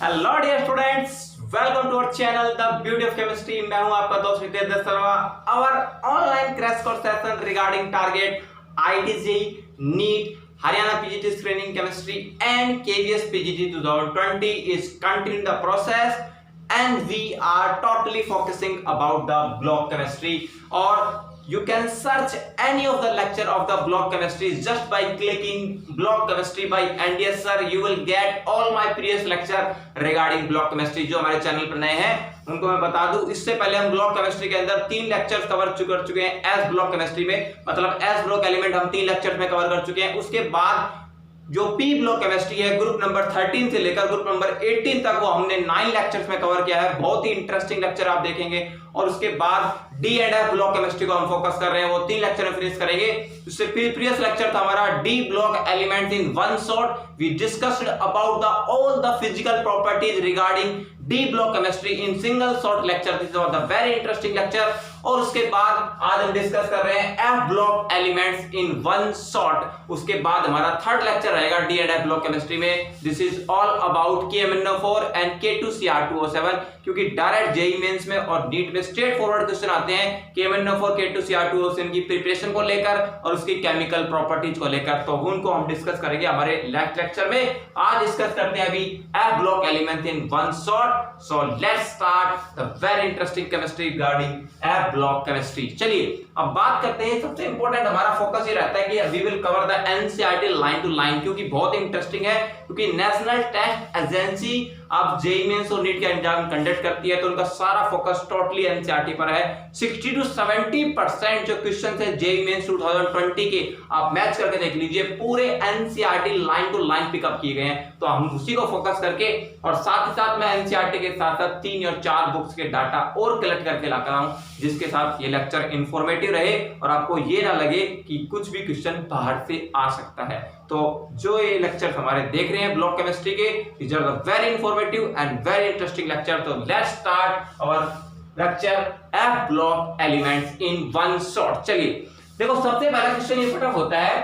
Hello dear students, welcome to our channel the beauty of chemistry. मैं हूं आपका दोस्त Ritesh Dutt Sharma. Our online crash course session regarding target IIT JEE, NEET, Haryana PGT screening chemistry and KVS PGT 2020 is continuing the process and we are totally focusing about the block chemistry, or you can search any of the lecture of the block chemistry just by clicking block chemistry by NDS sir. You will get all my previous lecture regarding block chemistry। जो हमारे channel पर नए हैं उनको मैं बता दूं, इससे पहले हम ब्लॉक केमिस्ट्री के अंदर 3 लेक्चर्स कवर कर चुके हैं एस ब्लॉक केमिस्ट्री में, मतलब एस ब्लॉक एलिमेंट हम 3 लेक्चर्स में कवर कर चुके हैं। उसके बाद जो पी ब्लॉक केमिस्ट्री है ग्रुप नंबर 13 से लेकर ग्रुप नंबर 18 तक वो हमने 9 लेक्चर्स में कवर किया है। बहुत ही इंटरेस्टिंग लेक्चर आप देखेंगे। और उसके बाद D and F block chemistry को हम फोकस कर रहे हैं, वो 3 लेक्चर में फिनिश करेंगे। उससे प्रीवियस लेक्चर था हमारा D block elements in one shot. We discussed about the all the physical properties regarding D block chemistry in single shot lecture. This was the very interesting lecture. और उसके बाद आज हम discuss कर रहे हैं F block elements in one shot. उसके बाद हमारा थर्ड लेक्चर रहेगा D and F block chemistry में। This is all about KMnO4 and K2Cr2O7, क्योंकि डायरेक्ट जेईई मेंस में और नीट में स्ट्रेट फॉरवर्ड क्वेश्चन आते हैं KMnO4 K2Cr2O7 की प्रिपरेशन को लेकर और उसकी केमिकल प्रॉपर्टीज को लेकर, तो उनको हम डिस्कस करेंगे हमारे नेक्स्ट लेक्चर में। आज डिस्कस करते हैं अभी F block elements in one shot. So let's start the very interesting chemistry regarding F block chemistry. चलिए अब बात करते हैं। सबसे इंपॉर्टेंट हमारा फोकस ये रहता है कि we will cover the NCERT line to line, क्योंकि बहुत इंटरेस्टिंग है। क्योंकि नेशनल टेस्ट एजेंसी अब जेईई मेंस और नीट का एग्जाम कंडक्ट करती है, तो उनका सारा फोकस टोटली एनसीईआरटी पर है। 60 to 70% जो क्वेश्चन है जेईई मेंस 2020 के, आप मैच करके देख लीजिए, पूरे NCERT line to line pick up किए गए हैं। तो हम उसी को फोकस करके और साथ ही साथ मैं एनसीईआरटी के साथ साथ 3 और 4 बुक्स के डाटा और कलेक्ट करके लाकर आऊं, जिसके साथ ये लेक्चर इंफॉर्मेटिव रहे और आपको ये ना लगे कि कुछ भी क्वेश्चन बाहर से आ सकता है। तो जो ये लेक्चर हमारे देख रहे हैं ब्लॉक केमिस्ट्री के, these are the very informative and very interesting lecture। तो let's start our lecture F block elements in one shot। चलिए देखो, सबसे पहला क्वेश्चन ये फटाफट होता है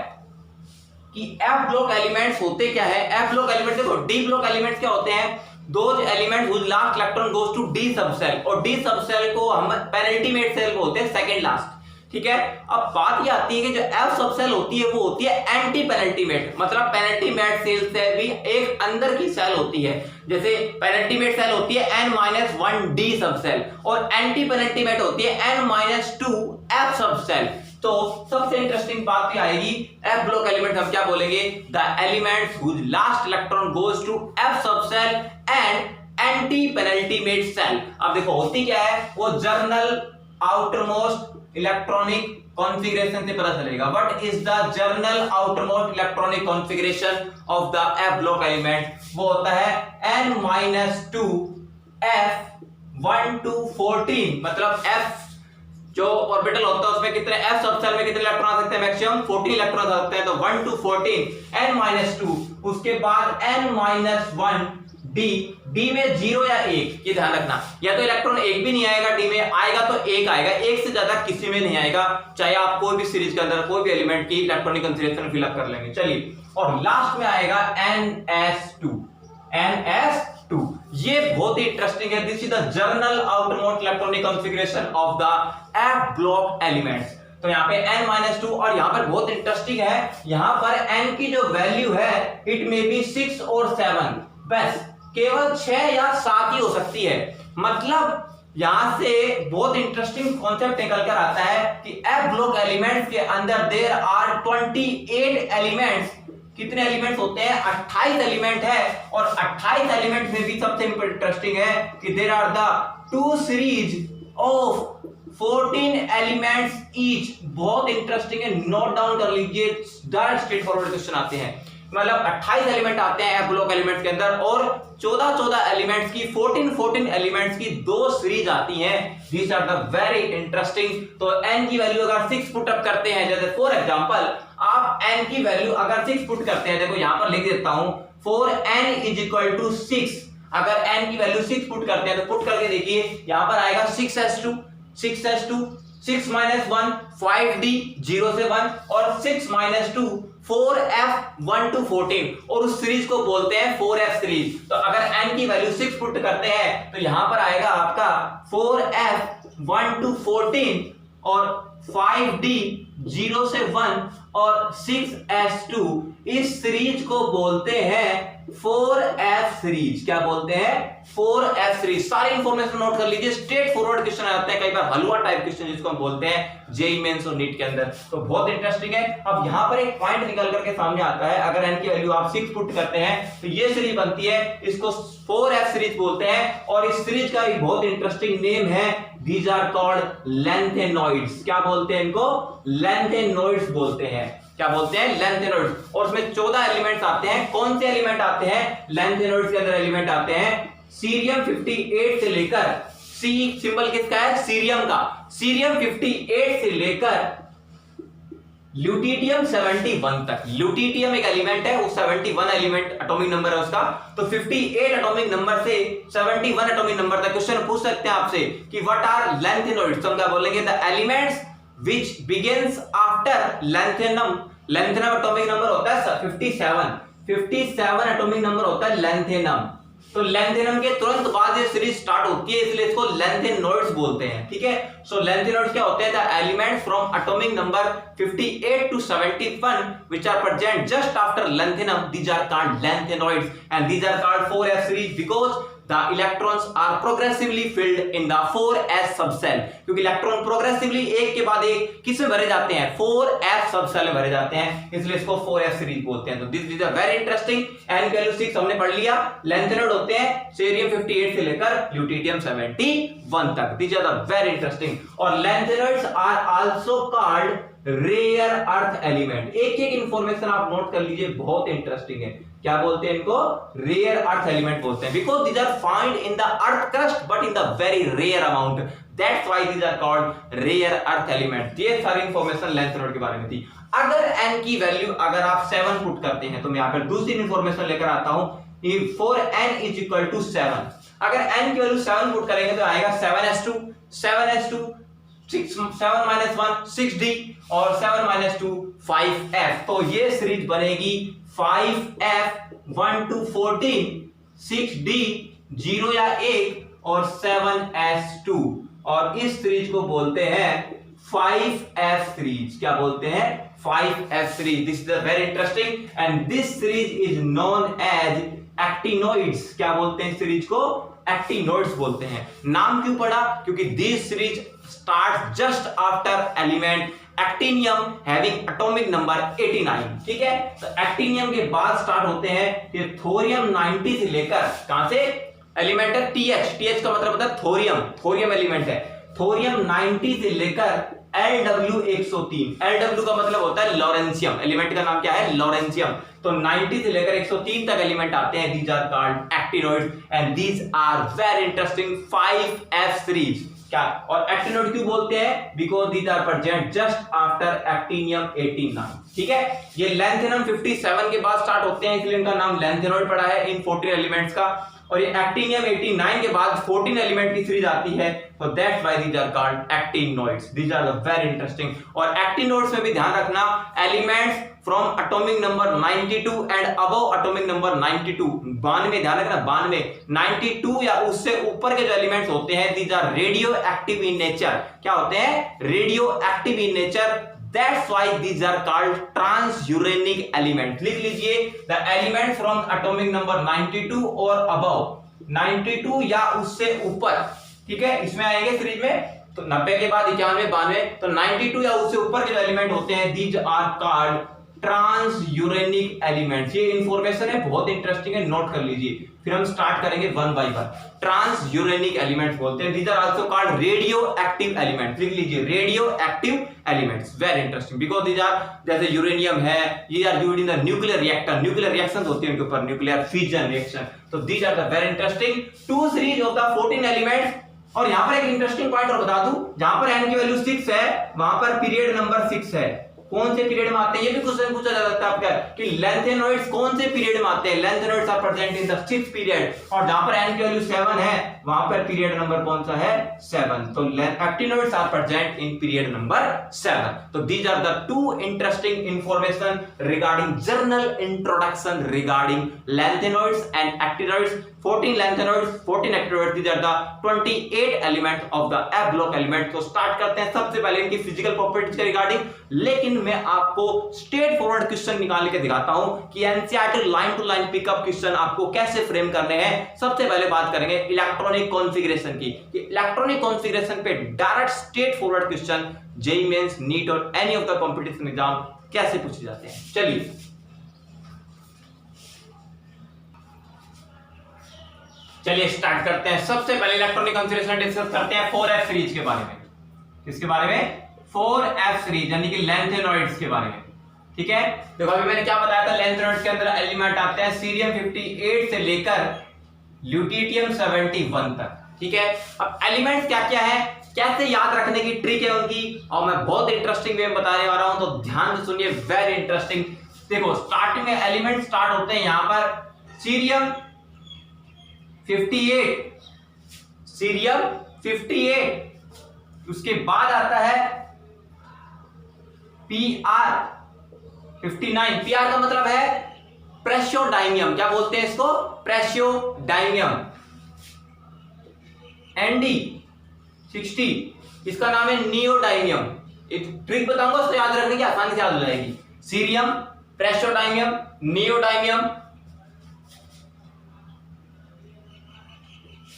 कि F block elements होते क्या है। F block एलिमेंट देखो, D block एलिमेंट्स क्या होते हैं? those elements whose last electron goes to D subcell, और D subcell को हम पेनल्टीमेट सेल बोलते हैं, सेकंड लास्ट। ठीक है, अब बात ये आती है कि जो F सबसेल होती है वो होती है एंटी पेनल्टीमेट, मतलब पेनल्टीमेट सेल से भी एक अंदर की सेल होती है। जैसे पेनल्टीमेट सेल होती है N-1 D सबसेल और एंटी पेनल्टीमेट होती है N-2 F सबसेल। तो सबसे इंटरेस्टिंग बात क्या आएगी, F ब्लॉक एलिमेंट हम क्या बोलेंगे? The elements whose last electron goes to F subshell and antepenultimate shell. अब देखो होती क्या है, वो जर्नल आउटरमोस्ट इलेक्ट्रॉनिक कॉन्फ़िगरेशन से पता चलेगा। What is the journal outermost electronic configuration of the F block element? वो होता है N-2 F1 to 14, मतलब F जो ऑर्बिटल होता है उसमें कितने, F सबसेल में कितने इलेक्ट्रॉन आ सकते हैं? मैक्सिमम 14 इलेक्ट्रॉन आ सकते हैं। तो 1 to 14 N-2। उसके बाद N-1 D में 0 या 1, ये ध्यान रखना, या तो इलेक्ट्रॉन एक भी नहीं आएगा, D में आएगा तो 1 आएगा, एक से ज्यादा किसी में नहीं आएगा, चाहे आप कोई भी सीरीज के अंदर कोई भी एलिमेंट की इलेक्ट्रॉनिक कॉन्फ़िगरेशन फिलअप कर लेंगे। चलिए, और लास्ट में आएगा NS2। ये बहुत ही इंटरेस्टिंग है। This is the journal outermost electronic configuration of the F block elements. तो यहाँ पे N-2, और यहाँ पर बहुत इंटरेस्टिंग है, यहाँ पर N की जो वैल्यू है इट मे बी 6 और 7, बस केवल 6 या 7 ही हो सकती है। मतलब यहां से बहुत इंटरेस्टिंग कॉन्सेप्ट निकल कर आता है कि एफ ब्लॉक एलिमेंट्स के अंदर देयर आर 28 एलिमेंट्स। कितने एलिमेंट्स होते हैं? 28 एलिमेंट है। और 28 एलिमेंट्स में भी सबसे इंटरेस्टिंग है कि there are the 2 series of 14 elements each. बहुत इंटरेस्टिंग है, नोट डाउन कर लीजिए, डायरेक्ट स्ट्रेट फॉरवर्ड क्वेश्चन आते हैं। मतलब 28 एलिमेंट आते हैं एफ ब्लॉक एलिमेंट्स के अंदर, और 14 एलिमेंट्स की 14 एलिमेंट्स की 2 सीरीज आती हैं। These are the very interesting. तो n की वैल्यू अगर 6 पुट अप करते हैं, जैसे फॉर एग्जांपल आप n की वैल्यू अगर 6 पुट करते हैं, देखो यहां पर लिख देता हूं, for n is equal to 6। अगर n की वैल्यू 6 पुट करते हैं तो पुट करके देखिए, यहां पर आएगा 6s2 6 minus 1 5D 0 से 1, और 6 minus 2 4f1 to 14 और उस सीरीज को बोलते हैं 4f सीरीज। तो अगर n की वैल्यू 6 पुट करते हैं तो यहां पर आएगा आपका 4f1 to 14 और 5d 0 से 1 और 6s2। इस सीरीज को बोलते हैं 4f सीरीज। क्या बोलते हैं? 4f series. सारी इंफॉर्मेशन नोट कर लीजिए, स्ट्रेट फॉरवर्ड क्वेश्चन आते हैं, कई बार हलवा टाइप क्वेश्चन जिसको हम बोलते हैं जेईई मेंस और नीट के अंदर, तो बहुत इंटरेस्टिंग है। अब यहां पर एक पॉइंट निकल करके सामने आता है, अगर n की वैल्यू आप 6 पुट करते हैं तो ये सीरीज बनती है, इसको 4f सीरीज बोलते हैं। और इस सीरीज का एक बहुत इंटरेस्टिंग नेम है, दीज आर कॉल्ड लेंथेनॉइड्स। क्या बोलते हैं इनको? लेंथेनॉइड्स बोलते हैं। क्या बोलते हैं? लेंथेनॉइड्स। और उसमें 14 एलिमेंट्स आते हैं। कौन से एलिमेंट आते हैं लेंथेनॉइड्स के अंदर? एलिमेंट आते हैं सीरियम 58 से लेकर, सी सिंबल किसका है? सीरियम का। सीरियम 58 से लेकर ल्यूटिटियम 71 तक। ल्यूटिटियम एक एलिमेंट है, वो 71 एलिमेंट एटॉमिक नंबर है उसका। तो 58 एटॉमिक नंबर से 71 एटॉमिक नंबर तक क्वेश्चन पूछ सकते हैं आपसे कि व्हाट आर लेंथेनॉइड्स। तो हम क्या बोलेंगे? The elements which begins after lanthanum। lanthanum atomic number होता है 57 एटॉमिक नंबर होता है lanthanum। तो lanthanum के तुरंत बाद ये सीरीज स्टार्ट होती है, इसलिए इसको lanthanolids बोलते हैं। ठीक है, सो lanthanolids क्या होते हैं? The elements from atomic number 58 to 71 which are present just after lanthanum, these are called lanthanoids and these are called 4f series because the electrons are progressively filled in the 4s subcell। क्योंकि electron progressively एक के बाद एक किस में भरे जाते हैं? 4f सबसेल में भरे जाते हैं, इसलिए इसको 4f सीरीज बोलते हैं। तो this is a very interesting. n value 6 हमने पढ़ लिया। लेंथेनॉइड होते हैं सीरियम 58 से लेकर ल्यूटिटियम 71 तक। This is a very interesting. और lanthanoids are also called rare earth element. एक एक इंफॉर्मेशन आप नोट कर लीजिए, बहुत इंटरेस्टिंग है। क्या बोलते हैं इनको? रेयर अर्थ एलिमेंट बोलते हैं because these are found in the earth crust but in the very rare amount, that's why these are called rare earth element. ये सारी इंफॉर्मेशन लेंथेनॉइड के बारे में थी। अगर n की वैल्यू अगर आप 7 पुट करते हैं तो मैं यहां पर दूसरी इंफॉर्मेशन लेकर आता हूं। For n is equal to 7, अगर n की वैल्यू 7 पुट करेंगे तो आएगा 7s2 7 minus 1 6d और 7 minus 2 5f। तो ये सीरीज बनेगी 5f1 to 14 6d 0 या 1 और 7s2 और इस सीरीज को बोलते हैं 5f सीरीज। क्या बोलते हैं? 5f series. This is very interesting and this series is known as actinoids. क्या बोलते हैं इस सीरीज को? एक्टिनोइड्स बोलते हैं। नाम क्यों पड़ा? क्योंकि this series start just after element actinium having atomic number 89। ठीक है, तो एक्टिनियम के बाद स्टार्ट होते हैं ये थोरियम 90 से लेकर, कहां से? एलिमेंट है TH का मतलब होता है थोरियम, थोरियम एलिमेंट है। थोरियम 90 से लेकर Lw 103, Lw का मतलब होता है लॉरेंशियम, एलिमेंट का नाम क्या है? लॉरेंशियम। तो 90 से लेकर 103 तक एलिमेंट आते हैं, these are called actinoids and these are very interesting 5f series। क्या? और एक्टिनोइड क्यों बोलते हैं? Because these are present just after actinium 89। ठीक है, ये लेंथेनम 57 के बाद स्टार्ट होते हैं, इसलिए इनका नाम लेंथेनोइड पड़ा है इन 14 एलिमेंट्स का। और ये एक्टिनियम 89 के बाद 14 एलिमेंट की सीरीज आती है, तो that's why these are called actinoids. These are very interesting. और एक्टिनोइड्स में भी ध्यान रखना, elements from atomic number 92 and above atomic number 92, 92 ध्यान रखना, 92 92 या उससे ऊपर के जो एलिमेंट्स होते हैं, these are radioactive in nature. क्या होते हैं? Radioactive in nature, that's why these are called transuranic element। लिख लीजिए, the element from atomic number 92 और above, 92 या उससे ऊपर। ठीक है, इसमें आएंगे सीरीज में, तो 90 के बाद 91 92, तो 92 या उससे ऊपर के जो एलिमेंट होते हैं, these are called ट्रांसयूरेनिक एलिमेंट्स। ये इंफॉर्मेशन है, बहुत इंटरेस्टिंग है, नोट कर लीजिए। फिर हम स्टार्ट करेंगे one by one. Transuranic elements बोलते हैं, these are also called radioactive elements. लिख लीजिए, radioactive elements, very interesting because these are, जैसे यूरेनियम है, ये are used in the nuclear reactor, nuclear reactions होती है उनके ऊपर, न्यूक्लियर फिजन रिएक्शन। तो these are the very interesting two series of the 14 elements. और यहां पर एक इंटरेस्टिंग पॉइंट और बता दूं, जहां पर n की वैल्यू 6 है, वहां पर पीरियड नंबर 6 है। कौन से पीरियड में आते हैं, ये भी क्वेश्चन पूछा जा सकता है आपका कि लैंथेनोइड्स कौन से पीरियड में आते हैं। Lanthanoids are present in the 6th period, और जहां पर n की वैल्यू 7 है वहां पर पीरियड नंबर कौन सा है, 7। तो actinoids are present in period number 7। तो these are the two interesting information regarding general introduction regarding lanthanoids and actinoids. 14 lanthanoids, 14 actinoids, these are the 28 element of the F block element. तो start करते हैं सबसे पहले इनकी physical properties के regarding, लेकिन मैं आपको स्ट्रेट फॉरवर्ड क्वेश्चन निकाल के दिखाता हूं कि NCERT line to line pickup question आपको कैसे फ्रेम करने हैं। सबसे पहले बात करेंगे इलेक्ट्रॉनिक कॉन्फ़िगरेशन की। इलेक्ट्रॉनिक कॉन्फ़िगरेशन पे direct straightforward question JEE mains, NEET और any of the competition exam कैसे पूछे जाते हैं। चलिए स्टार्ट करते हैं। सबसे पहले इलेक्ट्रॉनिक कॉन्फ़िगरेशन डिस्कस करते हैं 4f सीरीज के बारे में। किसके बारे में, 4f सीरीज यानी कि लैंथेनोइड्स के बारे में। ठीक है, देखो अभी मैंने क्या बताया था, लैंथेनोइड्स के अंदर एलिमेंट आते हैं सीरियम 58 से लेकर ल्यूटिटियम 71 तक। ठीक है, अब एलिमेंट्स क्या क्या है, कैसे याद रखने की ट्रिक है उनकी, और मैं बहुत इंटरेस्टिंग वे में बताने वाला हूं, तो ध्यान से सुनिए, वेरी इंटरेस्टिंग। देखो स्टार्टिंग में एलिमेंट स्टार्ट होते हैं यहां पर सीरियम 58, सीरियम 58, उसके बाद आता है Pr 59। Pr का मतलब है प्रेशियोडाइनियम, क्या बोलते हैं इसको, प्रेशियोडाइनियम। Nd 60, इसका नाम है नियोडाइनियम। एक ट्रिक बताऊंगा, उसको याद रखने की आसानी से याद हो जाएगी। सीरियम, प्रेशियोडाइनियम, नियोडाइनियम।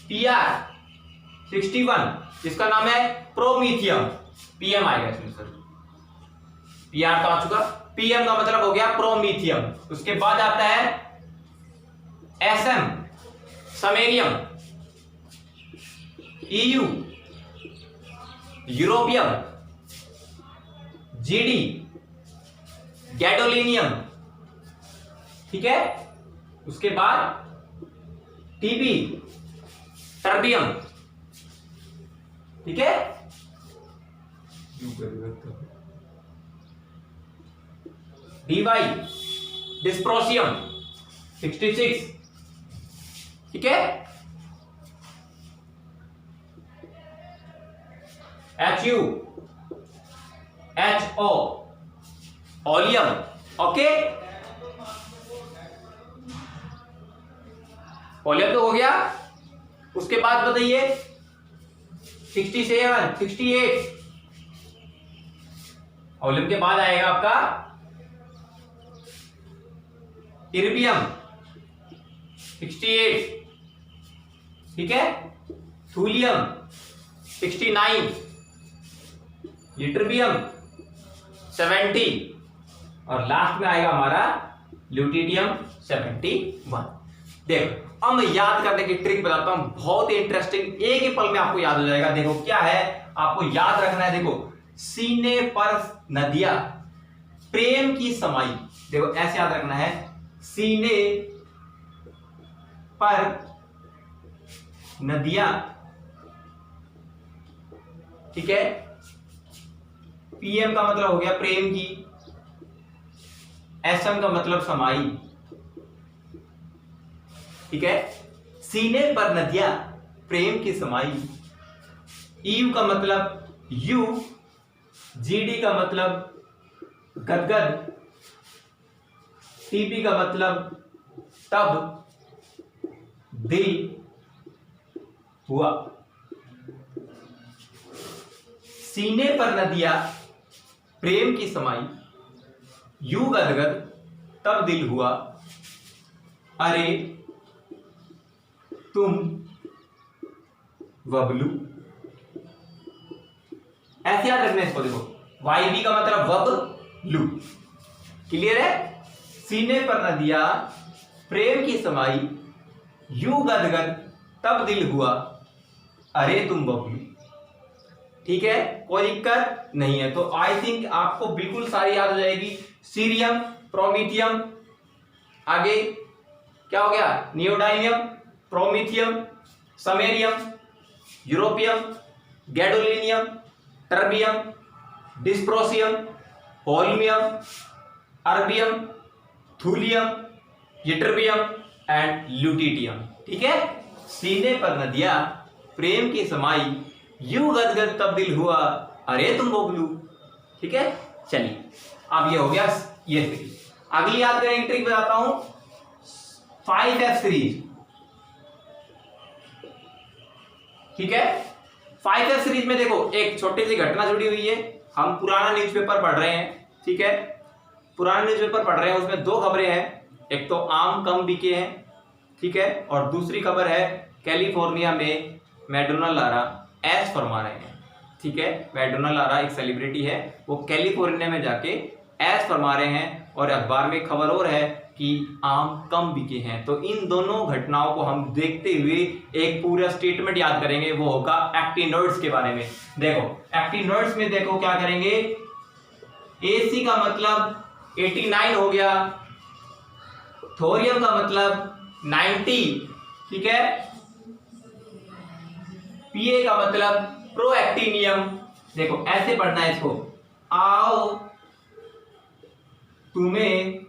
Pr 61, इसका नाम है प्रोमीथियम। Pm आएगा इसमें सर, Pr तो आ चुका, Pm का मतलब हो गया प्रोमीथियम। उसके बाद आता है Sm samarium, Eu europium, Gd gadolinium. ठीक है, उसके बाद Tb टर्बियम। ठीक है, dy डिस्प्रोसियम 66। ठीक है, Hu HO oleum. Okay, oleum तो हो गया। उसके बाद बताइए 67, 68, ओलियम के बाद आएगा आपका इर्बियम 68। ठीक है, थूलियम 69, लिट्रबियम 70, और लास्ट में आएगा हमारा ल्यूटिडियम 71। देखो अब मैं याद करने की ट्रिक बताता हूं, बहुत ही इंटरेस्टिंग, एक ही पल में आपको याद हो जाएगा। देखो क्या है, आपको याद रखना है। देखो सीने पर नदियां प्रेम की समाई, देखो ऐसे याद रखना है, सीने पर नदियां। ठीक है, पीएम का मतलब हो गया प्रेम की, एसएम का मतलब समाई। ठीक है, सीने पर नदियां प्रेम की समाई। ईयू का मतलब यू, जीडी का मतलब गदगद, टीपी का मतलब तब दिल हुआ। सीने पर नदियां प्रेम की समाई, यू गदगद तब दिल हुआ, अरे तुम वबलू। ऐसे याद रखना इसको। देखो वाई बी का मतलब वबलू। क्लियर है, सीने पर नदियां प्रेम की समाई, यू गदगद तब दिल हुआ, अरे तुम बबलू। ठीक है, कोई दिक्कत नहीं है। तो आई थिंक आपको बिल्कुल सारी याद हो जाएगी। सीरियम, प्रोमीथियम, आगे क्या हो गया, neodymium, promethium, samarium, europium, gadolinium, terbium, dysprosium, holmium, erbium, thulium, ytterbium and lutetium. ठीक है, सीने पर नदिया प्रेम की समाई, यूं गदगद तब्दील हुआ अरे तुम बबलू। ठीक है, चलिए अब ये हो गया ये सीरीज। अगली याद करेंगे ट्रिक बताता हूं, 5F सीरीज। ठीक है, 5F सीरीज में देखो एक छोटी सी घटना जुड़ी हुई है। हम पुराना न्यूज़पेपर पढ़ रहे हैं। ठीक है, पुराना न्यूज़पेपर पढ़ रहे हैं, उसमें दो खबरें हैं, एक तो आम कम बिके हैं, ठीक है, और दूसरी खबर है कैलिफोर्निया में मैडोना लारा ऐश फरमा रहे हैं। ठीक है, मैडोना लारा एक सेलिब्रिटी है, वो कैलिफोर्निया में जाके ऐश फरमा रहे हैं, और अखबार में खबर और है कि आम कम बिके हैं। तो इन दोनों घटनाओं को हम देखते हुए एक पूरा स्टेटमेंट याद करेंगे, वो होगा एक्टिनोइड्स के बारे में। देखो एक्टिनोइड्स में देखो क्या करेंगे, AC का मतलब 89 हो गया, थोरियम का मतलब 90, ठीक है, PA का मतलब प्रोएक्टिनियम। देखो ऐसे पढ़ना है इसको, आओ तुम्हें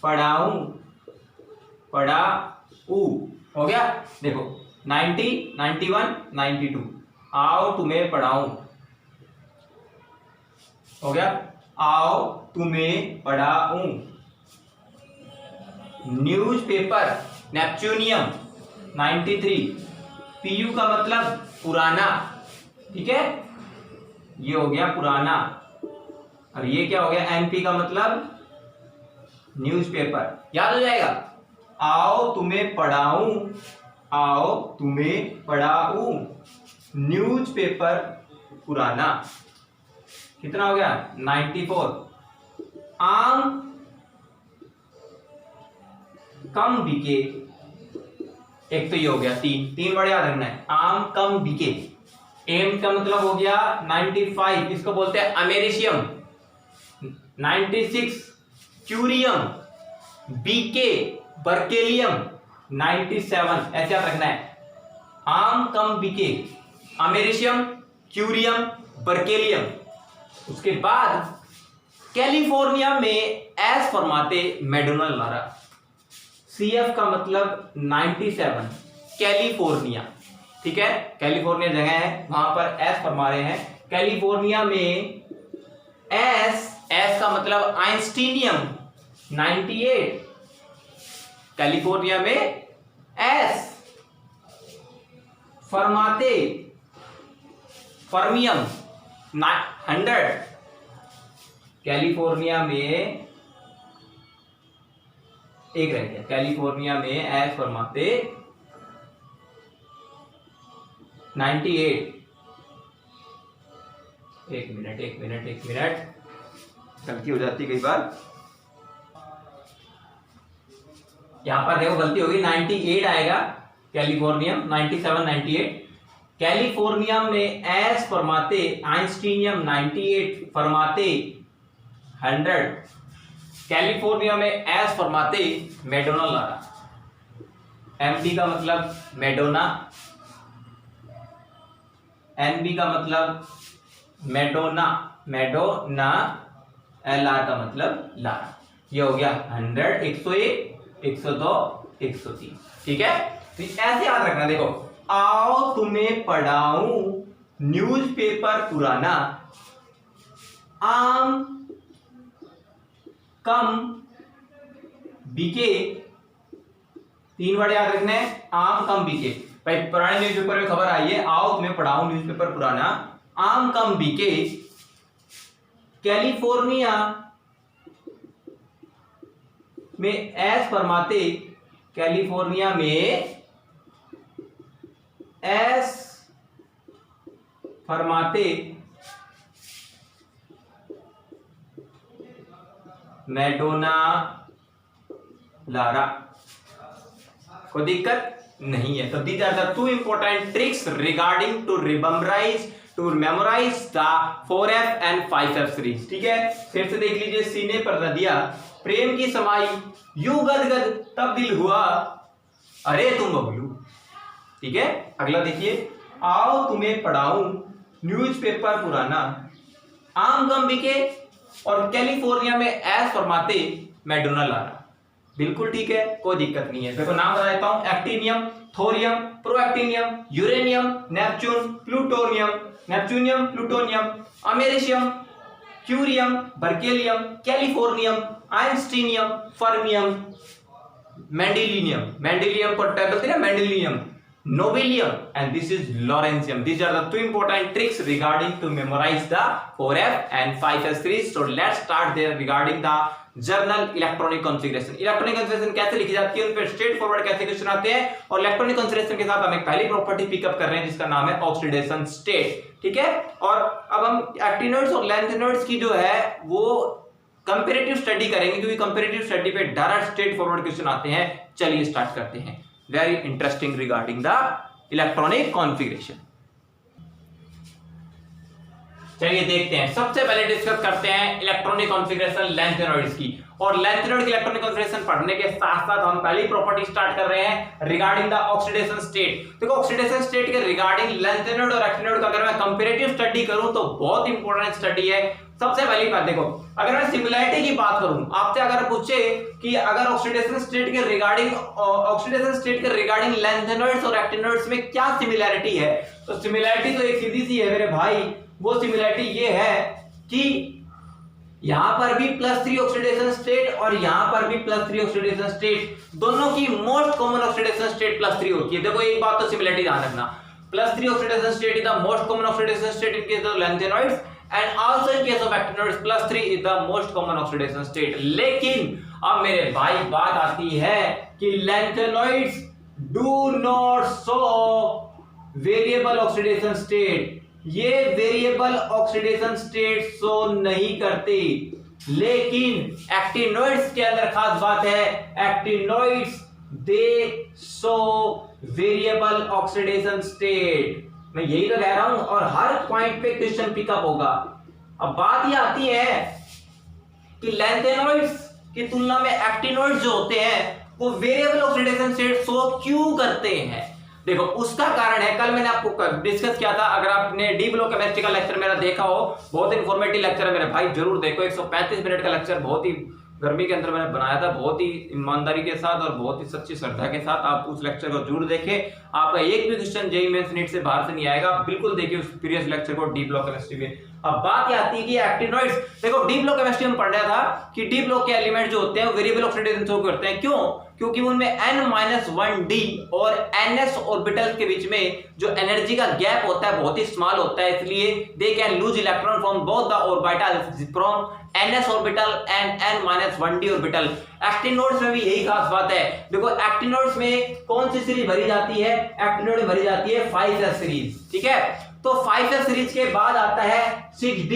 पढ़ाऊं, पढ़ाऊ हो गया। देखो 90, 91, 92, आओ तुम्हें पढ़ाऊं हो गया, आओ तुम्हें पढ़ाऊं। न्यूज़पेपर नेपच्यूनियम 93, PU का मतलब पुराना। ठीक है, ये हो गया पुराना, और ये क्या हो गया, NP का मतलब न्यूज़पेपर। याद हो जाएगा, आओ तुम्हें पढ़ाऊं, आओ तुम्हें पढ़ाऊं, न्यूज़पेपर पुराना। कितना हो गया, 94। आम कम बिके, एक तो ये हो गया, तीन वर्ड याद रखना है, आम कम बिके। एम का मतलब हो गया 95, इसको बोलते हैं अमेरिशियम। 96 क्यूरियम, बीके बर्केलियम, 97 ऐसे याद रखना है, आम कम बिके, अमेरिशियम, क्यूरियम, बर्केलियम। उसके बाद कैलिफोर्निया में ऐश फरमाते मैडोना लारा। CF का मतलब 97, कैलिफोर्निया। ठीक है, कैलिफोर्निया जगह है, वहां पर ऐश फरमा रहे हैं। कैलिफोर्निया में एस का मतलब आइंस्टीनियम 98, कैलिफोर्निया में एस फरमाते फर्मियम 100, कैलिफोर्निया में एक रह गया, कैलिफोर्निया में एस फरमाते 98। एक मिनट, गलती हो जाती कई बार, यहां पर देखो गलती होगी, 98 आएगा, कैलिफोर्नियम 97, 98। कैलिफोर्निया में एस फरमाते आइंस्टीनियम 98 फरमाते 100, कैलिफोर्निया में एस फरमाते मैडोना लारा। MD का मतलब मैडोना, NB का मतलब मैडोना, LR का मतलब लारा। ये हो गया 100, 101, 102, 103। ठीक है, तो ऐसे याद रखना। देखो, आओ तुम्हें पढ़ाऊं, न्यूज़पेपर पुराना, आम कम बिके, 3 वर्ड याद रखने, आम कम बिके। भाई पुराने न्यूज़पेपर में खबर आई है, आओ तुम्हें पढ़ाऊं, न्यूज़पेपर पुराना, आम कम बिके, कैलिफोर्निया में एस फरमाते, कैलिफोर्निया में एस फरमाते मैडोना लारा। कोई दिक्कत नहीं है। तो these are the 2 important tricks regarding to memorize the 4F and 5F series. ठीक है, फिर से देख लीजिए, सीने पर नदिया प्रेम की समाई, यूं गदगद तब्दील हुआ अरे तुम बबलू। ठीक है, अगला देखिए, आओ तुम्हें पढ़ाऊं, न्यूज़पेपर पुराना, आम गम बीके और कैलिफोर्निया में एस फरमाते मैकडोनल्ड आ रहा। बिल्कुल ठीक है, कोई दिक्कत नहीं है। देखो नाम बता देता हूं, actinium, thorium, protactinium, uranium, neptune, plutonium, americium, curium, berkelium, californium, einsteinium, fermium, mendelium पर टाइप होते हैं ना, mendelium, nobelium, and this is lawrencium. These are the two important tricks regarding to memorize the 4f and 5s series. So let's start there regarding the journal electronic configuration. Electronic configuration कैसे लिखी जाती है, उन पे straight forward कैसे question आते हैं, और इलेक्ट्रॉनिक कॉन्फ़िगरेशन के साथ हम एक पहली प्रॉपर्टी पिकअप कर रहे हैं जिसका नाम है ऑक्सीडेशन स्टेट। ठीक है, और अब हम एक्टिनोइड्स और लैंथेनोइड्स की जो है वो कंपैरेटिव स्टडी करेंगे, क्योंकि कंपैरेटिव स्टडी पे डायरेक्ट स्ट्रेट फॉरवर्ड क्वेश्चन आते हैं। चलिए स्टार्ट करते हैं। Very interesting regarding the electronic configuration. चलिए देखते हैं। सबसे पहले डिस्कस करते हैं इलेक्ट्रॉनिक कॉन्फ़िगरेशन लैंथेनोइड्स की, और लैंथेनोइड की इलेक्ट्रॉनिक कॉन्फ़िगरेशन पढ़ने के साथ साथ हम पहली प्रॉपर्टी स्टार्ट कर रहे हैं रिगार्डिंग द ऑक्सीडेशन स्टेट। देखो ऑक्सीडेशन स्टेट के रिगार्डिंग लैंथेनोइड और एक्टिनोइड का अगर मैं कंपैरेटिव स्टडी करूं तो बहुत इंपॉर्टेंट स्टडी है। सबसे पहली बात देखो, अगर मैं सिमिलैरिटी की बात करूं, आपसे अगर पूछे कि अगर ऑक्सीडेशन स्टेट के रिगार्डिंग लैंथेनोइड्स और एक्टिनोइड्स में क्या सिमिलैरिटी है, तो सिमिलैरिटी तो एक सीधी सी है मेरे भाई। वो सिमिलैरिटी ये है कि यहां पर भी +3 ऑक्सीडेशन स्टेट और यहां पर भी +3 ऑक्सीडेशन स्टेट, दोनों की मोस्ट कॉमन ऑक्सीडेशन स्टेट +3 होती है। देखो एक बात तो सिमिलैरिटी ध्यान रखना, +3 oxidation state is the most common oxidation state in case of lanthanoids and also in case of actinoids +3 is the most common oxidation state। लेकिन अब मेरे भाई बात आती है कि लैंथेनोइड्स do not show variable oxidation state, ये वेरिएबल ऑक्सीडेशन स्टेट शो नहीं करते। लेकिन एक्टिनोइड्स के अंदर खास बात है, एक्टिनोइड्स दे शो वेरिएबल ऑक्सीडेशन स्टेट। मैं यही तो कह रहा हूं, और हर पॉइंट पे क्वेश्चन पिकअप होगा। अब बात ये आती है कि लैंथेनोइड्स की तुलना में एक्टिनोइड्स जो होते हैं वो वेरिएबल ऑक्सीडेशन स्टेट शो क्यों करते हैं। देखो उसका कारण है, कल मैंने आपको डिस्कस किया था, अगर आपने डी ब्लॉक केमिस्ट्री का लेक्चर मेरा देखा हो, बहुत इंफॉर्मेटिव लेक्चर है मेरे भाई, जरूर देखो। 135 मिनट का लेक्चर बहुत ही गर्मी के अंदर मैंने बनाया था, बहुत ही ईमानदारी के साथ और बहुत ही सच्ची श्रद्धा के साथ। आप उस लेक्चर को जरूर देखें, आपका एक भी क्वेश्चन जेईई मेंस नीट से बाहर से नहीं आएगा। बिल्कुल देखिए उस प्रीवियस लेक्चर को डी ब्लॉक केमिस्ट्री में। अब बात ये आती है कि एक्टिनोइड्स, देखो डी ब्लॉक केमिस्ट्री में पढ़ रहा था कि डी ब्लॉक के एलिमेंट जो होते हैं वो वेरिएबल ऑक्सीडेशन शो करते हैं। क्यों? क्योंकि उनमें n-1d और ns ऑर्बिटल्स के बीच में जो एनर्जी का गैप होता है बहुत ही स्मॉल होता है, इसलिए they can lose electron from both the orbitals from ns orbital and n-1d orbital. Actinoids में भी यही खास बात है। देखो एक्टिनोइड्स में कौन सी सीरीज भरी जाती है, एक्टिनोइड में भरी जाती है 5s सीरीज। ठीक है, तो 5s सीरीज के बाद आता है 6d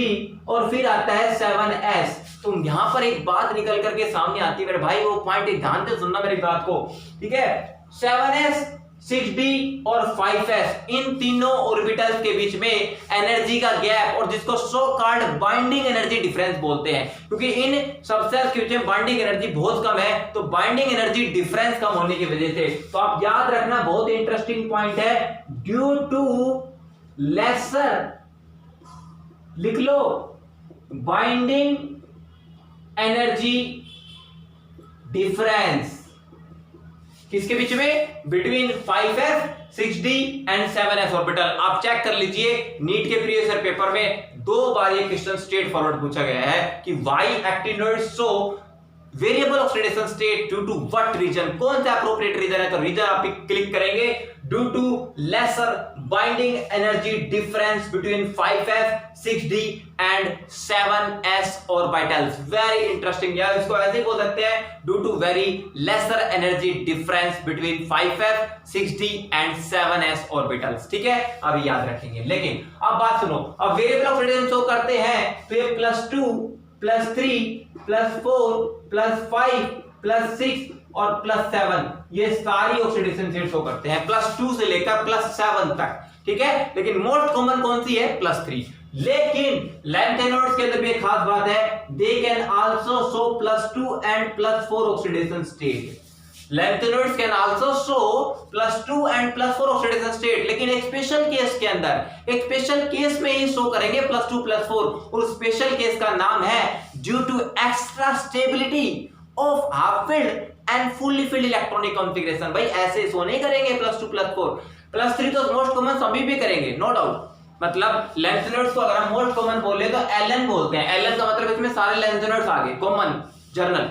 और फिर आता है 7s। तो यहां पर एक बात निकल करके सामने आती है मेरे भाई, वो पॉइंट ध्यान से सुनना मेरी बात को। ठीक है, 7s, 6d और 5s, इन तीनों ऑर्बिटल्स के बीच में एनर्जी का गैप, और जिसको so called binding energy difference बोलते हैं, क्योंकि इन सबसेल्स के बीच में बाइंडिंग एनर्जी बहुत कम है, तो बाइंडिंग एनर्जी डिफरेंस कम होने की वजह से। तो आप याद रखना, बहुत इंटरेस्टिंग पॉइंट है, ड्यू टू लेसर, लिख लो, बाइंडिंग एनर्जी डिफरेंस किसके बीच में, between 5s, 6d and 7s orbital. आप चेक कर लीजिए, नीट के प्रीवियस ईयर पेपर में 2 बार ये क्वेश्चन स्ट्रेट फॉरवर्ड पूछा गया है कि why actinoids show variable oxidation state due to what reason. कौन सा अप्रोप्रिएट रीजन है, तो रीजन आप क्लिक करेंगे, due to lesser binding energy difference between 5s, 6d and 7s orbitals. Very interesting यार, इसको ऐसे बोल सकते हैं, due to very lesser energy difference between 5s, 6d and 7s orbitals. ठीक है, अभी याद रखेंगे। लेकिन अब बात सुनो, अब वेरिएबल ऑक्सीडेशन शो करते हैं तो ये +2, +3, +4, +5, +6 और +7, ये सारी ऑक्सीडेशन स्टेट शो करते हैं, +2 से लेकर +7 तक। ठीक है, लेकिन मोस्ट कॉमन कौन सी है, +3। लेकिन लैंथेनोइड्स के अंदर भी एक खास बात है, they can also show +2 and +4 oxidation state. Lanthanoids can also show +2 and +4 oxidation state, लेकिन एक स्पेशल केस के अंदर, एक स्पेशल केस में ही शो करेंगे +2 +4, और स्पेशल केस का नाम है due to extra stability of half filled and fully filled electronic configuration. भाई ऐसे शो नहीं करेंगे +2 +4, +3 तो मोस्ट कॉमन सभी भी करेंगे, नो डाउट। मतलब लेंथेनॉइड्स को अगर हम मोस्ट कॉमन बोले तो एलएन बोलते हैं, एलएन का मतलब इसमें सारे लेंथेनॉइड्स आ गए कॉमन जर्नल।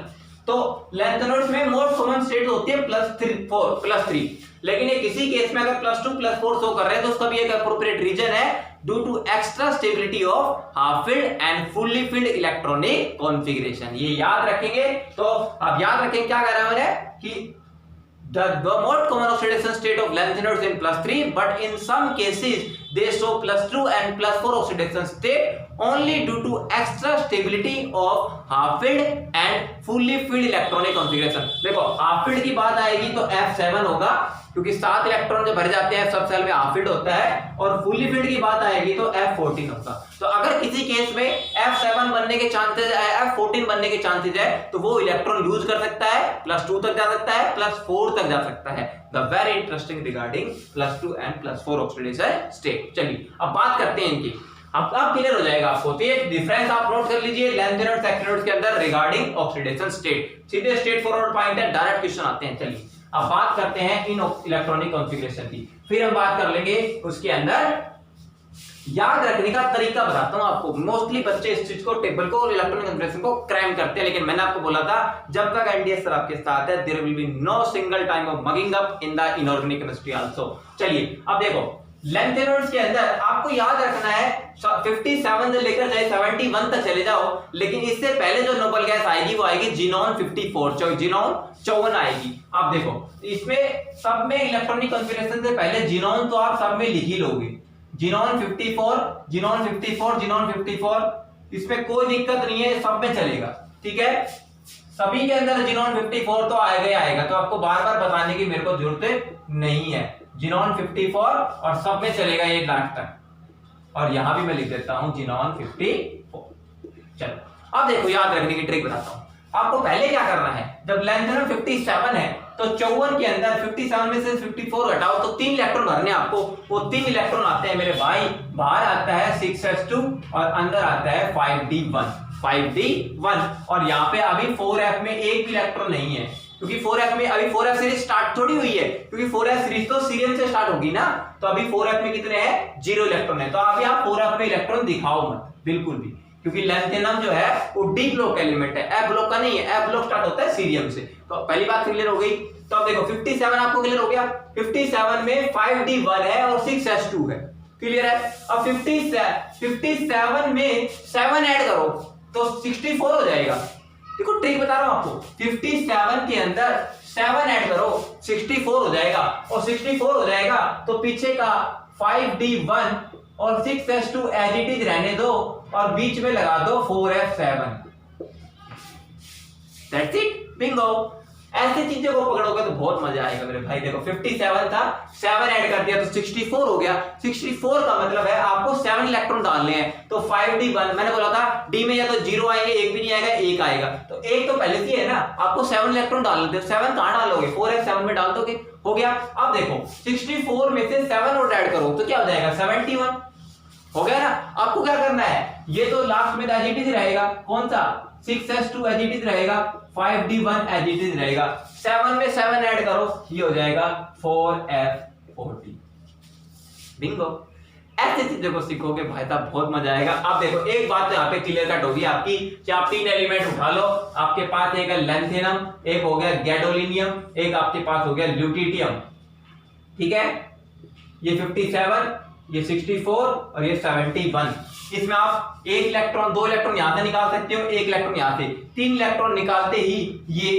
तो लेंथेनॉइड्स में मोस्ट कॉमन स्टेट होती है +3, लेकिन ये किसी केस में अगर +2 +4 शो कर रहे हैं तो उसका भी एक अप्रोप्रिएट रीजन है due to extra stability of half filled and fully filled electronic configuration. ये याद रखेंगे। तो अब याद रखेंगे क्या कह रहा है मैंने कि the most common oxidation state of lanthanoids in +3, but in some cases they show +2 and +4 oxidation state only due to extra stability of half filled and fully filled electronic configuration। देखो हाफ फील्ड की बात आएगी तो F7 होगा, क्योंकि 7 electron जो भर जाते हैं सब सेल में हाफ फील्ड होता है, और फुल्ली फील्ड की बात आएगी तो F14 होगा। तो अगर किसी केस में F7 बनने के चांसेस है, F14 बनने के चांसेस है, तो वो इलेक्ट्रॉन यूज कर सकता है, +2 तक जा सकता है, +4 तक जा सकता है। The very interesting regarding +2 and +4 oxidation state. चलिए अब बात करते हैं इनकी, अब क्लियर हो जाएगा आपको। तो ये डिफरेंस आप नोट कर लीजिए लैंथेनॉइड्स एक्टिनॉइड्स के अंदर रिगार्डिंग ऑक्सीडेशन स्टेट। सीधे स्ट्रेट फॉरवर्ड पॉइंट है, डायरेक्ट क्वेश्चन आते हैं। चलिए अब बात करते हैं इन इलेक्ट्रॉनिक कॉन्फ़िगरेशन की, फिर हम बात कर लेंगे उसके अंदर याद रखने का तरीका बताता हूं आपको। मोस्टली बच्चे इस चीज को, टेबल को और इलेक्ट्रॉनिक कॉन्फ़िगरेशन को क्रैम करते हैं, लेकिन मैंने आपको बोला था जब तक एनडीएस सर आपके साथ है there will be no single time of mugging up in the inorganic chemistry also. चलिए अब देखो लैंथेनॉइड्स के अंदर आपको याद रखना है 57 से लेकर चाहे 71 तक चले जाओ, लेकिन इससे पहले जो नोबल गैस आएगी वो आएगी जिनॉन 54, जिनॉन 54 आएगी। आप देखो इसमें सब में इलेक्ट्रॉनिक कॉन्फ़िगरेशन से पहले जिनॉन तो आप सब में लिख ही लोगे, जिनॉन 54, जिनॉन 54, जिनॉन 54, इसमें कोई दिक्कत नहीं है, सब में चलेगा, ठीक है। सभी के अंदर जिनॉन 54 तो आएगा, तो आपको बार बार बताने की मेरे को जरूरत नहीं है। जिनॉन 54 और सब में चलेगा ये लास्ट तक, और यहां भी मैं लिख देता हूं जिनॉन 54। चलो अब देखो याद रखने की ट्रिक बताता हूं आपको। पहले क्या करना है, जब लैंथेनॉइड 57 है तो 54 के अंदर 57 में से 54 हटाओ तो 3 इलेक्ट्रॉन भरने आपको। वो 3 इलेक्ट्रॉन आते हैं मेरे भाई, बाहर आता है 6s2 और अंदर आता है 5d1, और यहाँ पे अभी 4f में एक भी इलेक्ट्रॉन नहीं है, क्योंकि 4f में अभी 4f सीरीज स्टार्ट थोड़ी हुई है, क्योंकि 4f सीरीज तो सीरियम से स्टार्ट होगी ना। तो अभी 4f में कितने हैं, 0 इलेक्ट्रॉन है। तो अभी आप 4f में इलेक्ट्रॉन दिखाओ मत बिल्कुल भी, क्योंकि लैंथेनम जो है वो डी ब्लॉक एलिमेंट है, एफ ब्लॉक का नहीं है। एफ ब्लॉक स्टार्ट होता है सीरियम से। तो पहली बात क्लियर हो गई। तो अब देखो 57 आपको क्लियर हो गया। 57 में 5d1 है और 6s2 है, क्लियर है। अब 57 में 7 ऐड करो तो 64 हो जाएगा। देखो ट्रिक बता रहा हूं आपको, 57 के अंदर 7 ऐड करो 64 हो जाएगा, और 64 हो जाएगा तो पीछे का 5d1 और 6s2 एज इट इज रहने दो, और बीच में लगा दो 4f7। That's it, Bingo. ऐसी चीजों को पकड़ोगे तो बहुत मजा आएगा मेरे भाई। देखो 57 था, 7 ऐड कर दिया तो 64 हो गया। 64 का मतलब है आपको 7 इलेक्ट्रॉन डालने हैं। तो 5d1, मैंने बोला था डी में या तो 0 आएंगे, एक भी नहीं आएगा, एक आएगा। तो एक तो पहले से है ना, आपको 7 इलेक्ट्रॉन डालने थे। 7 कहां डालोगे, 4f7 में डाल दोगे, हो गया। अब देखो 64 में से 7 और ऐड करो तो क्या हो जाएगा, 71 हो गया ना। आपको क्या करना है, ये तो लास्ट में एज इट इज रहेगा, कौन सा 6s2 एज इट इज रहेगा, 5d1 एज इट इज रहेगा, 7 में 7 ऐड करो, ये हो जाएगा 4f40। बिंगो। ऐसे चीजों को सीखोगे भाई साहब बहुत मजा आएगा। अब देखो एक बात यहाँ पे क्लियर कट होगी आपकी कि आप 3 एलिमेंट उठा लो। आपके पास एक है लैंथेनम, एक हो गया गैडोलिनियम, एक आपके पास हो गया ल्यूटिटियम, ठीक है। ये 57, ये 64 और ये 71। इसमें आप 1 इलेक्ट्रॉन 2 इलेक्ट्रॉन यहां से निकाल सकते हो, 1 इलेक्ट्रॉन यहां से, 3 इलेक्ट्रॉन निकालते ही ये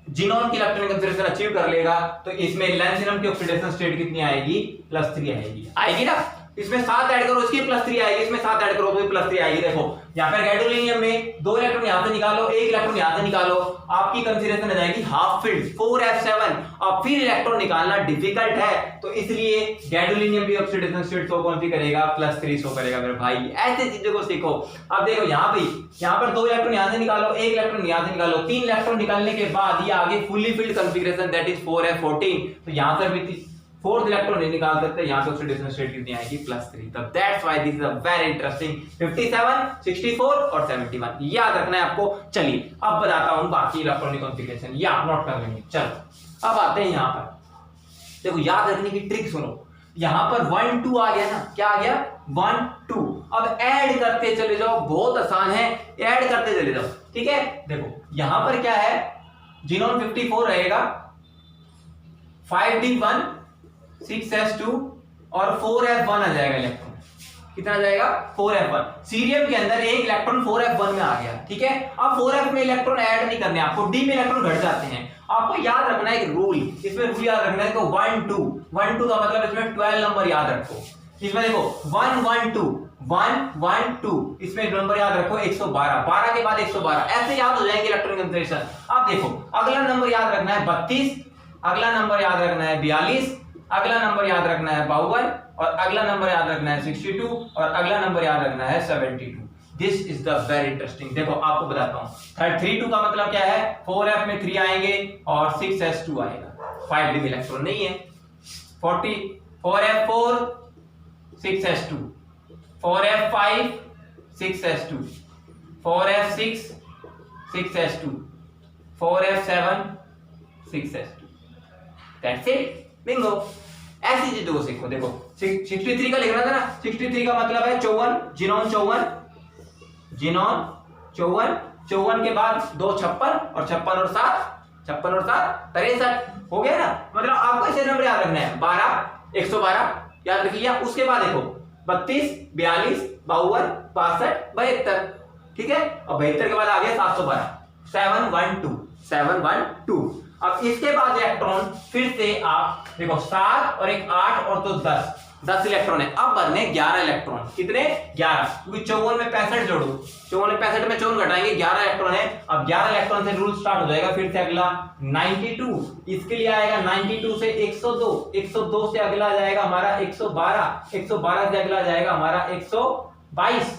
जिनॉन की इलेक्ट्रॉनिक कॉन्फ़िगरेशन अचीव कर लेगा। तो इसमें लैंथेनम की ऑक्सीडेशन स्टेट कितनी आएगी, +3 आएगी ना। इसमें 7 ऐड करो, इसकी +3 आएगी, इसमें 7 ऐड करो तो +3 आएगी। देखो यहाँ पर गैडोलिनियम में 2 इलेक्ट्रॉन यहां से निकालो, 1 इलेक्ट्रॉन यहां से निकालो, आपकी कंसीडरेशन आ जाएगी हाफ फील्ड 4f7। अब फिर इलेक्ट्रॉन निकालना डिफिकल्ट है, तो इसलिए गैडोलिनियम भी ऑक्सीडेशन स्टेट शो कौन सी करेगा, +3 शो करेगा मेरे भाई। ऐसे चीजों को सीखो। अब देखो यहाँ पर 2 इलेक्ट्रॉन यहां से निकालो, 1 इलेक्ट्रॉन यहां से निकालो, 3 इलेक्ट्रॉन निकालने के बाद ये आगे fully filled configuration that is 4f14। तो यहां पर भी 4th इलेक्ट्रॉन नहीं निकाल सकते, यहां से ऑक्सीडेशन स्टेट कितनी आएगी, +3। तो that's why this is a very interesting 57, 64 और 71 याद रखना है आपको। चलिए अब बताता हूं बाकी इलेक्ट्रॉनिक कॉन्फ़िगरेशन, या नोट कर लेंगे। चलो अब आते हैं यहां पर। देखो याद रखने की ट्रिक सुनो, यहां पर 1 2 आ गया ना, क्या आ गया, 1 2। अब ऐड करते चले जाओ, बहुत आसान है, ऐड करते चले जाओ, ठीक है। देखो यहां पर क्या है, जिनोन 54 रहेगा, 5d1 6s2 और 4f1 आ जाएगा इलेक्ट्रॉन। कितना आ जाएगा, 4f1। सीरियम के अंदर एक इलेक्ट्रॉन 4f1 में आ गया, ठीक है। अब 4f में इलेक्ट्रॉन ऐड नहीं करने आपको, डी में इलेक्ट्रॉन घट जाते हैं। आपको याद रखना है एक रूल, इसमें रूल याद रखना है। तो 1 2 1 2 का मतलब इसमें 12 नंबर याद रखो। इसमें देखो 1 1 2 1 1 2, इसमें नंबर याद रखो 112, 12 के बाद 112, ऐसे याद हो जाएंगे इलेक्ट्रॉनिक कॉन्फ़िगरेशन। अब देखो अगला नंबर याद रखना है 32, अगला नंबर याद रखना है 42, अगला नंबर याद रखना है 52, और अगला नंबर याद रखना है 62, और अगला नंबर याद रखना है 72। This is the very interesting. देखो आपको बताता हूं, 32 का मतलब क्या है, 4f में 3 आएंगे और 6s2 आएगा, 5 डी इलेक्ट्रॉन नहीं है। 4f4 6s2, 4f5 6s2, 4f6 6s2, 4f7 6s2। That's it, Bingo. ऐसी चीजों को सीखो। देखो 63 का लिखना था ना, 63 का मतलब है 54, जिनोन 54, जिनोन 54, 54 के बाद 2 56 और 56 और 7, 56 और 7 63 हो गया ना। मतलब आपको ऐसे नंबर याद रखना है, 12 112 याद रख लिया। उसके बाद देखो 32 42 52 62 72, ठीक है। और 72 के बाद आ गया 712, 712 712। अब इसके बाद इलेक्ट्रॉन फिर से आप देखो 7 और एक 8 और तो 10 इलेक्ट्रॉन है। अब बनने 11 इलेक्ट्रॉन, कितने, 11, क्योंकि 54 में 65 जोड़ो, 54 में 65 में 54 घटाएंगे, 11 इलेक्ट्रॉन है। अब 11 इलेक्ट्रॉन से रूल स्टार्ट हो जाएगा फिर से अगला 92, इसके लिए आएगा 92 से 102, 102 से अगला आ जाएगा हमारा 112, 112 से अगला आ जाएगा हमारा 122,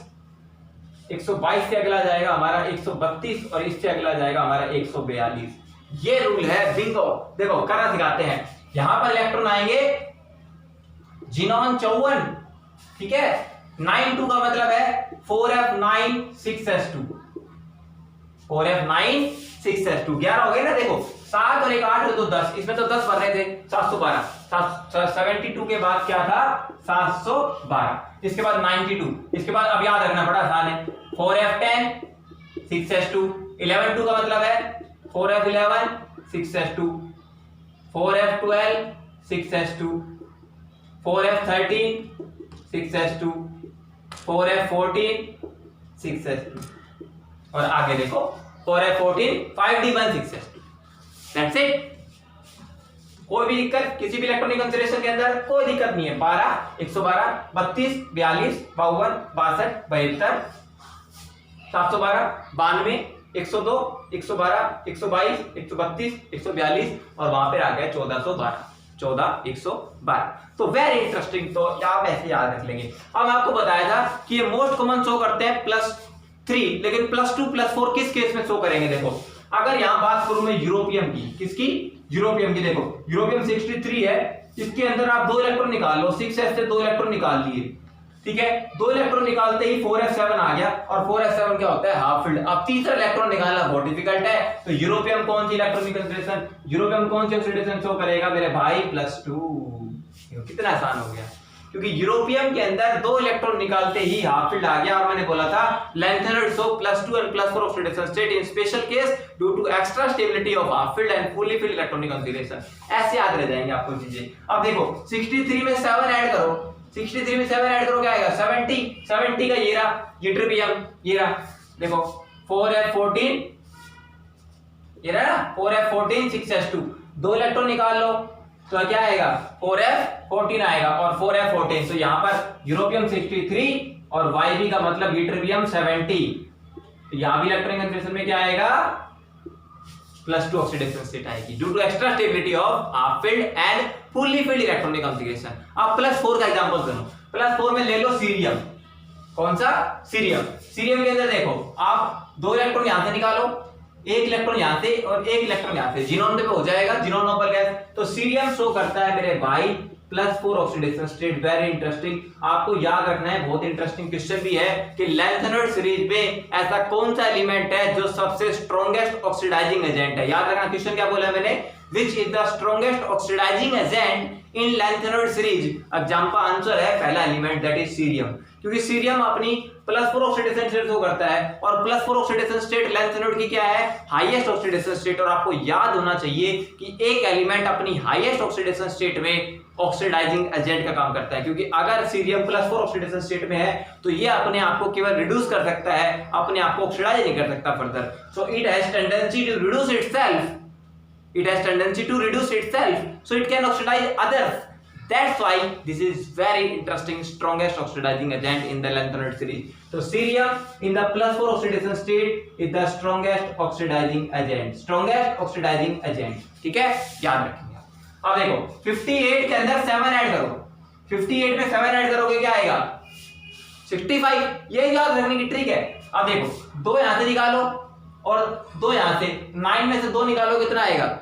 122 से अगला जाएगा हमारा 132, और इससे अगला जाएगा हमारा 142। ये रूल है, बिंगो। देखो करना सिखाते हैं। यहां पर इलेक्ट्रॉन आएंगे जिनोन 54, ठीक है। 92 का मतलब है 4f9 6s2, 4f9 6s2, 11 हो गए ना। देखो 7 और एक 8 तो 10, इसमें तो 10 भर रहे थे, 712, 72 के बाद क्या था, 712, इसके बाद 92, इसके बाद अब याद रखना बड़ा आसान है, 4f10 6s2, 11 2 का मतलब है 4f11 6s2, 4f12 6s2, 4f13 6s2, 4f14 6s2, और आगे देखो 4f14 5d1 6s2। That's it. कोई भी दिक्कत किसी भी इलेक्ट्रॉनिक कॉन्फ़िगरेशन के अंदर कोई दिक्कत नहीं है। 12 112 32 42 52 62 72 712 92 102 112 122 132 142, और वहां पे आ गया 1412 112। तो वेरी इंटरेस्टिंग। तो आप ऐसे याद रख लेंगे। अब आपको बताया था कि ये मोस्ट कॉमन शो करते हैं +3, लेकिन +2 +4 किस केस में शो करेंगे। देखो अगर यहां बात करूं मैं यूरोपियम की, किसकी, यूरोपियम की। देखो यूरोपियम 63 है, इसके अंदर आप 2 इलेक्ट्रॉन निकाल लो, 6s से 2 इलेक्ट्रॉन निकाल लिए, ठीक है। 2 इलेक्ट्रॉन निकालते ही 4f7 आ गया, और 4f7 क्या होता है, हाफ फील्ड। अब तीसरा इलेक्ट्रॉन निकालना बहुत डिफिकल्ट है। तो यूरोपियम कौन सी इलेक्ट्रॉनिक कॉन्फ़िगरेशन, यूरोपियम कौन सी ऑक्सीडेशन शो करेगा मेरे भाई, +2। कितना आसान हो गया, क्योंकि यूरोपियम के अंदर 2 इलेक्ट्रॉन निकालते ही हाफ फील्ड आ गया। और मैंने बोला था lanthanoid show +2 and +4 oxidation state in special case due to extra stability of half filled and fully filled electronic configuration. ऐसे याद रह जाएंगे आपको चीजें। अब देखो 63 में 7 ऐड करो, 63 में 7 ऐड करो, क्या आएगा, 70 का ये रहा, ये ट्रिपियम ये रहा। देखो 4f14 ये रहा ना, 4f14 6s2, 2 इलेक्ट्रॉन निकाल लो, तो क्या आएगा 4f14 आएगा और 4f14, तो यहाँ पर यूरोपियम 63 और YB का मतलब यूट्रियम 70, तो यहाँ भी इलेक्ट्रॉनिक कॉन्फ़िगरेशन में क्या आएगा +2 ऑक्सीडेशन स्टेट आएगी due to extra stability of half filled and fully filled electronic configuration. अब +4 का एग्जांपल सुनो, +4 में ले लो सीरियम। कौन सा? सीरियम। सीरियम के अंदर देखो आप 2 इलेक्ट्रॉन यहां से निकालो, 1 इलेक्ट्रॉन यहां से और 1 इलेक्ट्रॉन यहां से, जिनोन पे हो जाएगा, जिनोन नोबल गैस। तो सीरियम शो करता है मेरे भाई +4 ऑक्सीडेशन स्टेट। वेरी इंटरेस्टिंग, आपको याद रखना है, बहुत इंटरेस्टिंग क्वेश्चन भी है कि लैंथेनॉइड सीरीज में ऐसा कौन सा एलिमेंट है जो सबसे स्ट्रॉन्गेस्ट ऑक्सीडाइजिंग एजेंट है। याद रखना क्वेश्चन क्या बोला है मैंने, which is the strongest oxidizing agent in lanthanoid series. Example answer है पहला एलिमेंट दैट इज सीरियम, क्योंकि सीरियम अपनी +4 ऑक्सीडेशन स्टेट शो करता है और +4 ऑक्सीडेशन स्टेट लैंथेनॉइड की क्या है, हाईएस्ट ऑक्सीडेशन स्टेट। और आपको याद होना चाहिए कि एक एलिमेंट अपनी हाईएस्ट ऑक्सीडेशन स्टेट में ऑक्सीडाइजिंग एजेंट का काम करता है, क्योंकि अगर सीरियम +4 ऑक्सीडेशन स्टेट में है तो ये अपने आप को केवल रिड्यूस कर सकता है, अपने आप को ऑक्सीडाइज नहीं कर सकता further. So it has tendency to reduce itself, it has tendency to reduce itself, so it can oxidize others. That's why this is very interesting, strongest oxidizing agent in the lanthanide series. So cerium in the +4 oxidation state is the strongest oxidizing agent, strongest oxidizing agent. ठीक है, याद रखेंगे। अब देखो 58 के अंदर 7 add करो, 58 में 7 ऐड करोगे क्या आएगा 65, ये याद रखने की ट्रिक है। अब देखो 2 यहां से निकालो और 2 यहां से, 9 में से 2 निकालो कितना आएगा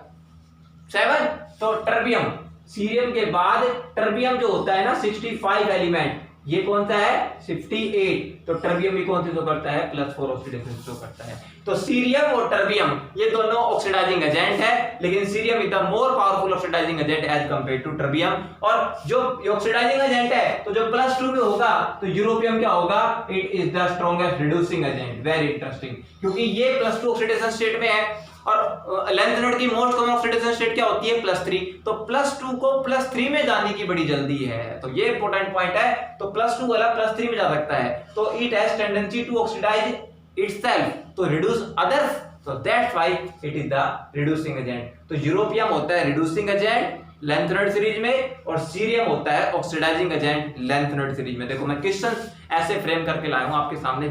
7। तो टर्बियम, सीरियम के बाद टर्बियम जो होता है ना 65 एलिमेंट, ये कौन सा है 68, तो टर्बियम भी कौन सी शो करता है +4 ऑक्सीडेशन शो करता है। तो सीरियम और टर्बियम ये दोनों ऑक्सीडाइजिंग एजेंट है, लेकिन cerium is the more powerful oxidizing agent as compare to terbium. और जो ऑक्सीडाइजिंग एजेंट है तो जो +2 में होगा तो यूरोपियम क्या होगा, it is the strongest reducing agent. Very interesting, क्योंकि ये +2 ऑक्सीडेशन स्टेट में है और लैंथेनॉइड की मोस्ट कॉमन ऑक्सीडेशन स्टेट क्या होती है +3, तो +2 को +3 में जाने की बड़ी जल्दी है, तो ये इंपॉर्टेंट पॉइंट है। तो +2 वाला +3 में जा सकता है, तो it has tendency to oxidise itself to reduce others, so that's why it is the reducing agent। तो यूरोपियम होता है रिड्यूसिंग एजेंट लैंथेनॉइड सीरीज में और सीरियम होता है ऑक्सीडाइजिंग एजेंट लैंथेनॉइड सीरीज में। देखो मैं क्वेश्चन ऐसे फ्रेम करके लाया हूं आपके सामने,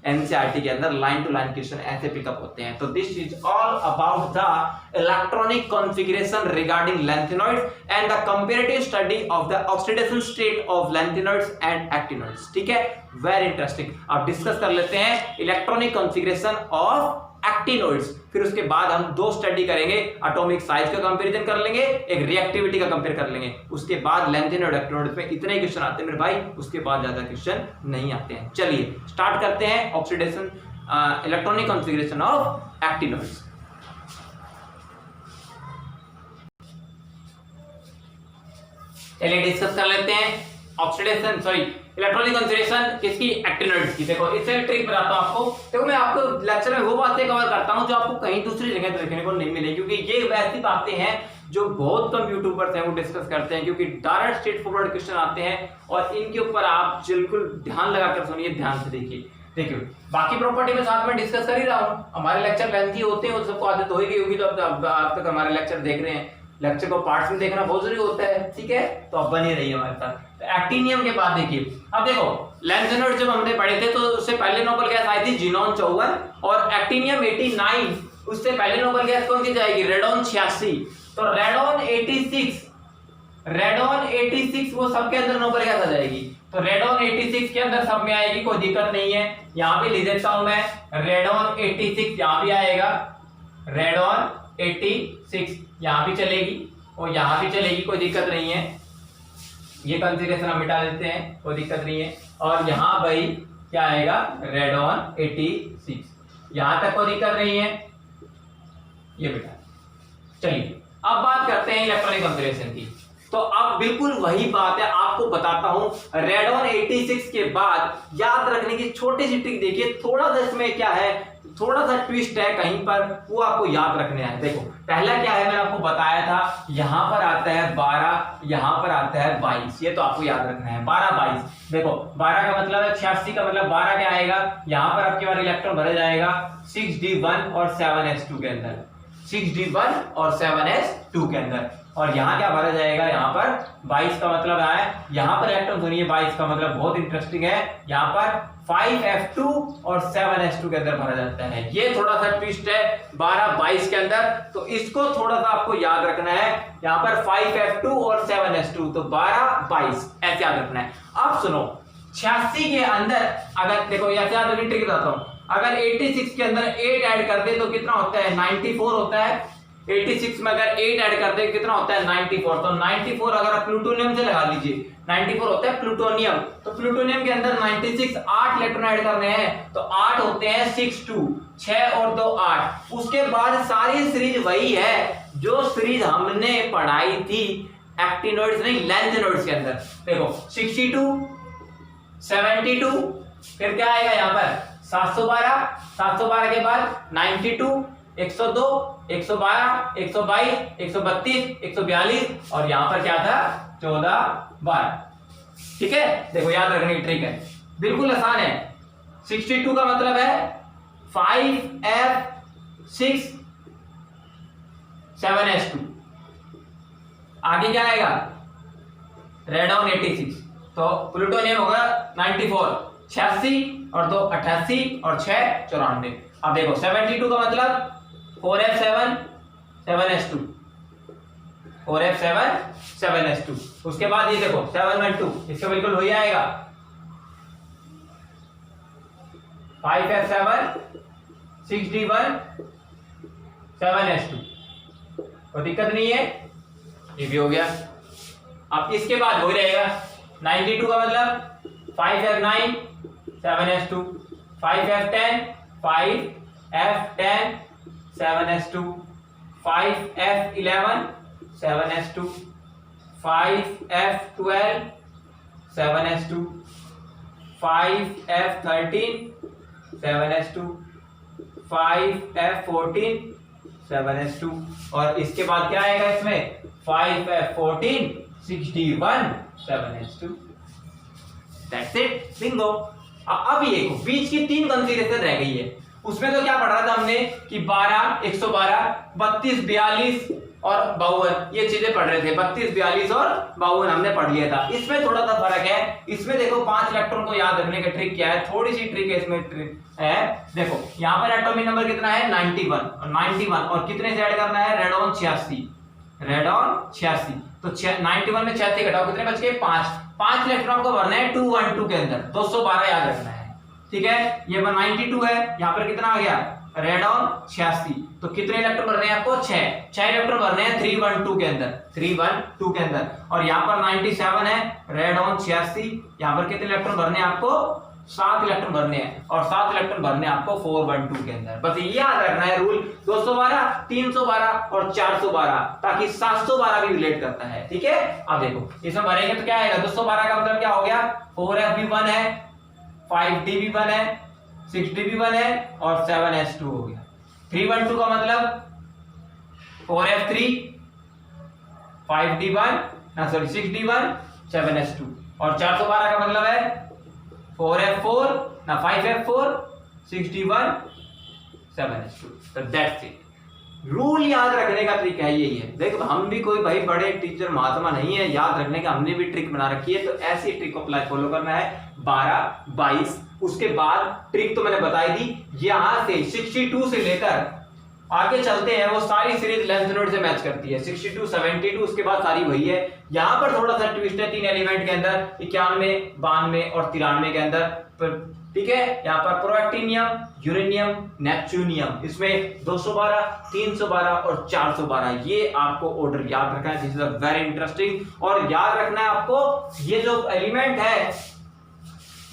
एनसीईआरटी के अंदर लाइन टू लाइन क्वेश्चन ऐसे पिकअप होते हैं। तो this is all about the electronic configuration regarding lanthanoids and the comparative study of the oxidation state of lanthanoids and actinoids. ठीक है, वेरी इंटरेस्टिंग। अब डिस्कस कर लेते हैं इलेक्ट्रॉनिक कॉन्फ़िगरेशन ऑफ एक्टिनॉइड्स, फिर उसके बाद हम 2 स्टडी करेंगे, एटॉमिक साइज का कंपैरिजन कर लेंगे, एक रिएक्टिविटी का कंपेयर कर लेंगे। उसके बाद लैंथेनॉइड और एक्टिनॉइड में इतने ही क्वेश्चन आते हैं मेरे भाई, उसके बाद ज्यादा क्वेश्चन नहीं आते हैं। चलिए स्टार्ट करते हैं oxidation electronic configuration of actinoids. चलिए डिस्कस कर लेते हैं ऑक्सीडेशन इलेक्ट्रॉनिक कॉन्फ़िगरेशन किसकी, एक्टिनॉइड्स की। देखो इससे ट्रिक बताता हूं आपको। देखो मैं आपको लेक्चर में वो बातें कवर करता हूं जो आपको कहीं दूसरी जगह देखने को नहीं मिलेगी, क्योंकि ये वैसी बातें हैं जो बहुत कम यूट्यूबर्स हैं वो डिस्कस करते हैं, क्योंकि डायरेक्ट स्ट्रेट फॉरवर्ड क्वेश्चन आते हैं और इनके ऊपर आप बिल्कुल ध्यान लगाकर सुनिए, ध्यान से देखिए बाकी प्रॉपर्टी में साथ में डिस्कस कर ही रहा हूं। हमारे लेक्चर लेंथी होते हैं, वो सबको आदत हो ही गई होगी, तो अब तक हमारे लेक्चर देख रहे हैं, लेक्चर को पार्ट्स में देखना बहुत जरूरी होता है। ठीक है, तो अब बने रहिए हमारे साथ। तो एक्टिनियम के बाद देखिए, अब देखो लैंथेनॉइड जब हमने पढ़े थे तो उससे पहले नोबल गैस आई थी जिनोन 54 और एक्टिनियम 89, उससे पहले नोबल गैस कौन सी जाएगी, रेडॉन 86। तो रेडॉन 86 वो सबके अंदर नोबल गैस आ जाएगी। तो रेडॉन 86 के अंदर सब में आएगी, कोई दिक्कत नहीं है। यहां पे लिख देता हूं मैं रेडॉन 86, यहां भी आएगा रेडॉन 86, यहां भी चलेगी और यहां भी चलेगी, कोई दिक्कत नहीं है। ये कॉन्फ़िगरेशन हम मिटा देते हैं, कोई दिक्कत नहीं है। और यहां भाई क्या आएगा रेडॉन 86, यहां तक कोई दिक्कत नहीं है, ये मिटा। चलिए अब बात करते हैं इलेक्ट्रॉनिक कॉन्फ़िगरेशन की। तो अब बिल्कुल वही बात है, आपको बताता हूं रेडॉन 86 के बाद याद रखने की छोटी सी ट्रिक देखिए, थोड़ा सा इसमें क्या है, थोड़ा सा ट्विस्ट है कहीं पर, वो आपको याद रखने है। देखो पहला क्या है, मैंने आपको बताया था, यहां पर आता है 12, यहां पर आता है 22, ये तो आपको याद रखना है 12 22। देखो 12 का मतलब है 86 का मतलब 12 क्या आएगा, यहां पर आपके बार इलेक्ट्रॉन भरा जाएगा 6d1 और 7s2 के अंदर, 6d1 और 7s2 के अंदर। और यहाँ क्या भरा जाएगा, यहाँ पर 22 का मतलब है, यहाँ पर इलेक्ट्रॉन सुनिए 22 का मतलब बहुत इंटरेस्टिंग है, यहाँ पर 5f2 और 7s2 के अंदर भरा जाता है। ये थोड़ा सा ट्विस्ट है 12-22 के अंदर, तो इसको थोड़ा सा आपको याद रखना है। यहाँ पर 5f2 और 7s2, तो 12-22 ऐसे याद रखना है। अब सुनो 86 के अंदर अगर देखो ऐसे याद रखनी, ट्रिक बताता हूँ, अगर 86 के अंदर 8 ऐड कर दे तो कितना होता है, 94 होता है। 86 में अगर 8 ऐड कर दे कितना होता है, 94। तो 94 अगर आप प्लूटोनियम से लगा लीजिए, 94 होता है प्लूटोनियम। तो प्लूटोनियम के अंदर 96 8 इलेक्ट्रॉन ऐड करने हैं, तो 8 होते हैं 6 6 और 2 8। उसके बाद सारी सीरीज वही है जो सीरीज हमने पढ़ाई थी एक्टिनोइड्स नहीं लेंथेनोइड्स के अंदर। देखो 62 72, फिर क्या आएगा यहाँ पर 712, 712 के बाद 92 102 112 122 132 142 और यहां पर क्या था 14 12। ठीक है, देखो याद रखने की ट्रिक है, बिल्कुल आसान है। 62 का मतलब है 5f6 7s2। आगे क्या आएगा, रेडॉन 86, तो प्लूटोनियम होगा 94, 86 और 2 88 और 6 94। अब देखो 72 का मतलब 4f7 7s2, 4f7 7s2। उसके बाद ये देखो 712, इसका बिल्कुल वही आएगा 5f7 6d1 7s2, कोई दिक्कत नहीं है, ये भी हो गया। अब इसके बाद वही रहेगा 92 का मतलब 5f9 7s2, 5f10 5f10 7s2, 5f11 7s2, 5f12 7s2, 5f13 7s2, 5f14 7s2 और इसके बाद क्या आएगा इसमें 5f14 61 7s2। That's it, bingo। अब ये बीच की 3 कंसीडरेशन रह गई है, उसमें तो क्या पढ़ा था हमने कि 12 112 32 42 और 52, ये चीजें पढ़ रहे थे, 32 42 और 52 हमने पढ़ लिया था। इसमें थोड़ा सा फर्क है, इसमें देखो 5 इलेक्ट्रॉन को याद रखने का ट्रिक क्या है, थोड़ी सी ट्रिक है इसमें है। देखो यहाँ पर एटॉमिक नंबर कितना है 91 और कितने से ऐड करना है, रेडॉन 86, रेडॉन 86, तो 91 में 86 घटाओ कितने बच गए 5 इलेक्ट्रॉन को भरना है 212 के अंदर, 212 याद रखना है। ठीक है, ये 92 है, यहाँ पर कितना आ गया रेडॉन 86, तो कितने इलेक्ट्रॉन भरने हैं आपको 6 इलेक्ट्रॉन भरने हैं 312 के अंदर, 312 के अंदर। और यहाँ पर 97 है, रेडॉन 86, यहाँ पर कितने इलेक्ट्रॉन भरने हैं आपको 7 इलेक्ट्रॉन भरने हैं और 7 इलेक्ट्रॉन भरने हैं आपको 412 के अंदर। बस ये याद रखना है रूल, 212 312 और 412, ताकि 712 भी रिलेट करता है। ठीक है, अब देखो इसमें भरेंगे तो क्या आएगा, 212 का मतलब क्या हो गया 4f1 है, 5d1 है, 6d1 है और 7s2 हो गया। 312 का मतलब 4f3 5d1 ना सॉरी 6d1 7s2 और 412 का मतलब है 4f4 ना 5f4 6d1 7s2। तो दैट्स इट, रूल याद रखने का ट्रिक है यही है। देखो हम भी कोई भाई बड़े टीचर महात्मा नहीं है, याद रखने का हमने भी ट्रिक बना रखी है, तो ऐसी ट्रिक को अप्लाई फॉलो करना है 12 22। उसके बाद ट्रिक तो मैंने बताई दी, यहां से 62 से लेकर आगे चलते हैं, वो सारी सीरीज लेंथेनोइड से मैच करती है, 62 72 उसके बाद सारी वही है। यहां पर थोड़ा सा ट्विस्ट है 3 एलिमेंट के अंदर, 91 92 और 93 के अंदर। ठीक है, यहाँ पर प्रोएक्टिनियम यूरेनियम नेपच्यूनियम, इसमें 212 312 और 412, ये आपको ऑर्डर याद रखना है, this is a very interesting. और याद रखना है आपको ये जो एलिमेंट है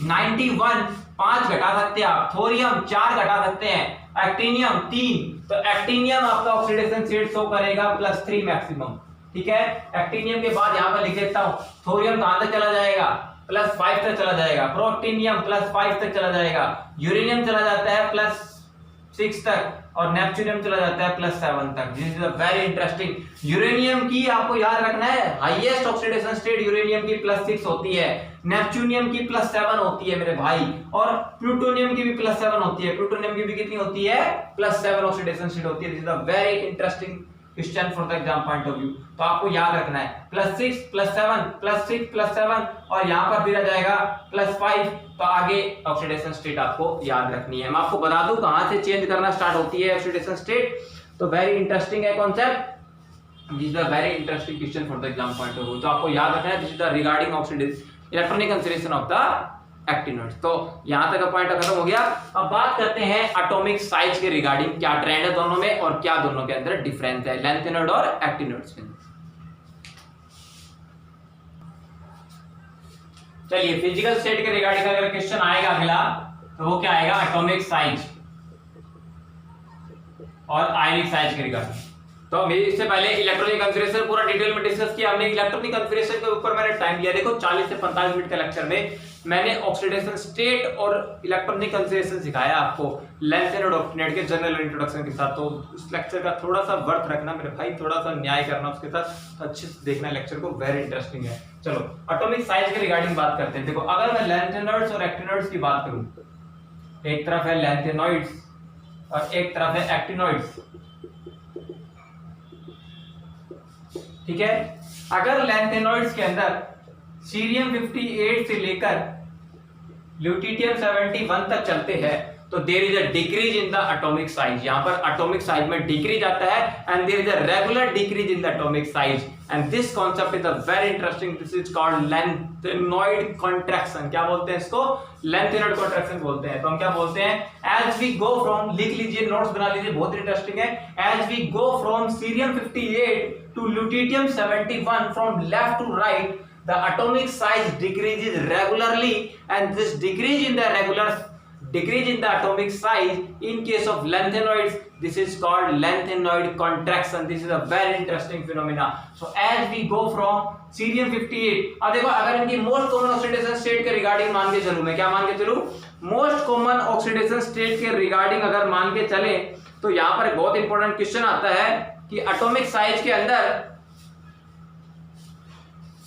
91 5 घटा सकते हैं आप, थोरियम 4 घटा सकते हैं, एक्टिनियम 3, तो एक्टिनियम आपका ऑक्सीडेशन स्टेट शो करेगा +3 मैक्सिमम। ठीक है, एक्टिनियम के बाद यहां पर लिख देता हूं, थोरियम कहां तक चला जाएगा +5 तक चला जाएगा, प्रोएक्टिनियम +5 तक चला जाएगा, यूरेनियम चला जाता है +6 तक और नेपच्यूनियम चला जाता है +7 तक। This is a very interesting. Uranium की आपको याद रखना है हाईएस्ट ऑक्सीडेशन स्टेट यूरेनियम की +6 होती है, नेपच्यूनियम की +7 होती है मेरे भाई, और प्लूटोनियम की भी +7 होती है। प्लूटोनियम की भी कितनी होती है +7 ऑक्सीडेशन स्टेट होती है। This is a very interesting question for the exam point of view. तो आपको याद रखना है +6 +7 +6 +7 और यहाँ पर फिर आ जाएगा +5। तो आगे ऑक्सीडेशन स्टेट आपको याद रखनी है। मैं आपको बता दूं कहां से चेंज करना स्टार्ट होती है ऑक्सीडेशन स्टेट। तो वेरी इंटरेस्टिंग है concept, this is a very interesting question for the exam point of view. तो आपको याद रखना है this is the regarding oxidation electronic consideration of the actinoids. तो यहां तक का पॉइंट खत्म हो गया। अब बात करते हैं एटॉमिक साइज के रिगार्डिंग, क्या ट्रेंड है दोनों में और क्या दोनों के अंदर डिफरेंस है लैंथेनॉइड और एक्टिनोइड्स के। चलिए फिजिकल स्टेट के रिगार्डिंग अगर क्वेश्चन आएगा अगला तो वो क्या आएगा, एटॉमिक साइज और आयनिक साइज के रिगार्डिंग। तो अभी इससे पहले इलेक्ट्रॉनिक कॉन्फ़िगरेशन पूरा डिटेल में डिस्कस किया हमने। इलेक्ट्रॉनिक कॉन्फ़िगरेशन के ऊपर मैंने टाइम दिया, देखो 40 से 45 मिनट के लेक्चर में मैंने ऑक्सीडेशन स्टेट और इलेक्ट्रॉनिक कॉन्फ़िगरेशन सिखाया आपको लैंथेनॉइड और एक्टिनोइड के जनरल इंट्रोडक्शन के साथ। तो उस लेक्चर का थोड़ा सा वर्थ रखना मेरे भाई, थोड़ा सा न्याय करना उसके साथ, अच्छे से देखना लेक्चर को, वेरी इंटरेस्टिंग है। चलो एटॉमिक साइज के रिगार्डिंग बात करते हैं। देखो अगर मैं लैंथेनॉइड्स और एक्टिनोइड्स की बात करूं, एक तरफ है लैंथेनॉइड्स और एक तरफ है एक्टिनोइड्स, ठीक है। अगर लैंथेनॉइड्स के अंदर सीरियम 58 से लेकर ल्यूटिटियम 71 तक चलते हैं तो there is a decrease in the atomic size. यहां पर एटॉमिक साइज में डिक्रीज आता है and there is a regular decrease in the atomic size and this concept is a very interesting, this is called lanthanoid contraction. क्या बोलते हैं इसको, lanthanoid contraction बोलते हैं। तो हम क्या बोलते हैं, एज वी गो फ्रॉम, लिख लीजिए नोट्स बना लीजिए, बहुत इंटरेस्टिंग है। As we go from cerium 58 to lutetium 71 from left to right, the atomic size decreases regularly and this decrease in the atomic size in case of lanthanoids, this is called lanthanoid contraction. This is a very interesting phenomena. So as we go from cerium 58, अब देखो अगर इनकी most common oxidation state के regarding मान के चलूं, मैं क्या मान के चलूं, मोस्ट कॉमन ऑक्सीडेशन स्टेट के रिगार्डिंग अगर मान के चले तो यहां पर एक बहुत इंपॉर्टेंट क्वेश्चन आता है कि एटॉमिक साइज के अंदर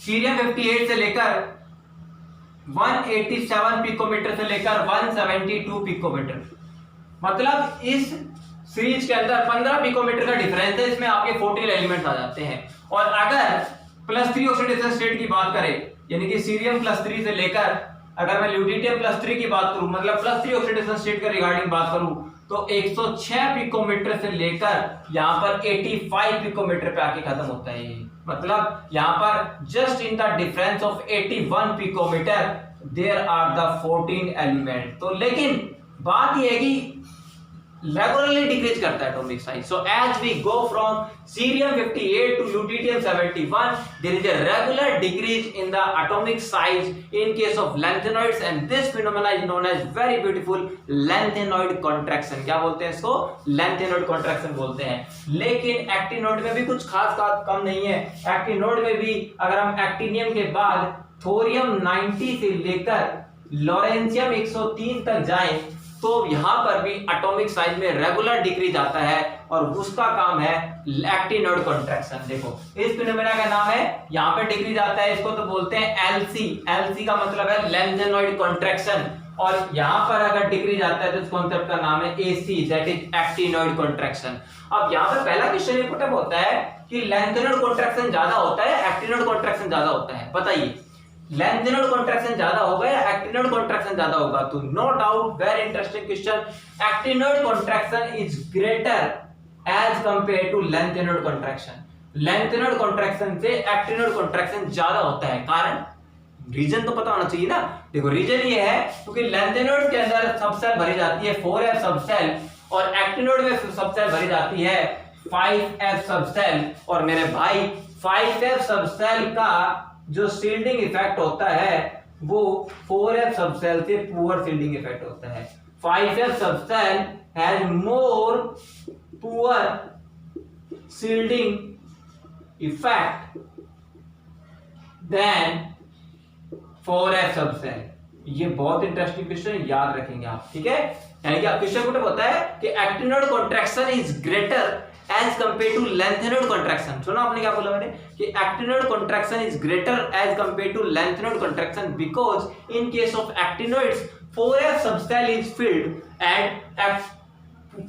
सीरियम 58 से लेकर 187 पिकोमीटर से लेकर 172 पिकोमीटर, मतलब इस सीरीज के अंदर 15 पिकोमीटर का डिफरेंस है, इसमें आपके 14 एलिमेंट्स आ जाते हैं। और अगर +3 ऑक्सीडेशन स्टेट की बात करें, यानी कि सीरियम +3 से लेकर अगर मैं ल्यूटिटियम +3 की बात करूं, मतलब +3 ऑक्सीडेशन स्टेट के रिगार्डिंग बात करूं तो 106 पिकोमीटर से लेकर यहां पर 85 पिकोमीटर पे आके खत्म होता है। मतलब यहां पर just in the difference of 81 picometer there are the 14 element. तो लेकिन बात यह है कि रेगुलरली डिक्रीज करता है atomic size. So as we go from cerium 58 to lutetium 71 there is a regular decrease in the atomic size in case of lanthanoids and this phenomena is known as very beautiful lanthanoid contraction. क्या बोलते हैं इसको, lanthanoid contraction बोलते हैं। लेकिन actinoid में भी कुछ खास बात कम नहीं है। एक्टिनोइड में भी अगर हम एक्टिनियम के बाद थोरियम 90 से लेकर लॉरेंशियम 103 तक जाएं तो यहां पर भी एटॉमिक साइज में रेगुलर डिक्रीज आता है और उसका काम है एक्टिनोइड कॉन्ट्रैक्शन। देखो इस फिनोमेना का नाम है, यहां पे डिक्रीज आता है, इसको तो बोलते हैं एलसी। एलसी का मतलब है लैंथेनॉइड कॉन्ट्रैक्शन और यहां पर अगर डिक्रीज आता है तो इस कॉन्सेप्ट का नाम है AC, that is actinoid contraction. अब यहां पर पहला क्वेश्चन ये पुट अप होता है कि लैंथेनॉइड कॉन्ट्रैक्शन ज्यादा होता है, एक्टिनोइड कॉन्ट्रैक्शन ज्यादा होता है, बताइए लैंथेनॉइड कॉन्ट्रैक्शन ज्यादा होगा या एक्टिनोइड कॉन्ट्रैक्शन ज्यादा होगा। तो no doubt very interesting question, actinoid contraction is greater as compare to lanthanoid contraction. Lanthanoid contraction से एक्टिनोइड कॉन्ट्रैक्शन ज्यादा होता है, कारण रीजन तो पता होना चाहिए ना। देखो रीजन ये है क्योंकि लैंथेनॉइड के अंदर सबसेल भरी जाती है 4f सबसेल और एक्टिनोइड में सबसेल भरी जाती है 5f सबसेल। और मेरे भाई 5f सबसेल का जो शील्डिंग इफेक्ट होता है वो 4f सबसेल से पुअर शील्डिंग इफेक्ट होता है। 5f subshell has more poor shielding effect than 4f subshell. ये बहुत इंटरेस्टिंग क्वेश्चन, याद रखेंगे आप, ठीक है। यानी कि आप क्वेश्चन पुट होता है कि actinoid contraction is greater as compare to lanthanoid contraction. सुना आपने क्या बोला मैंने कि actinoid contraction is greater as compare to lanthanoid contraction because in case of actinoids 4f subcell is filled and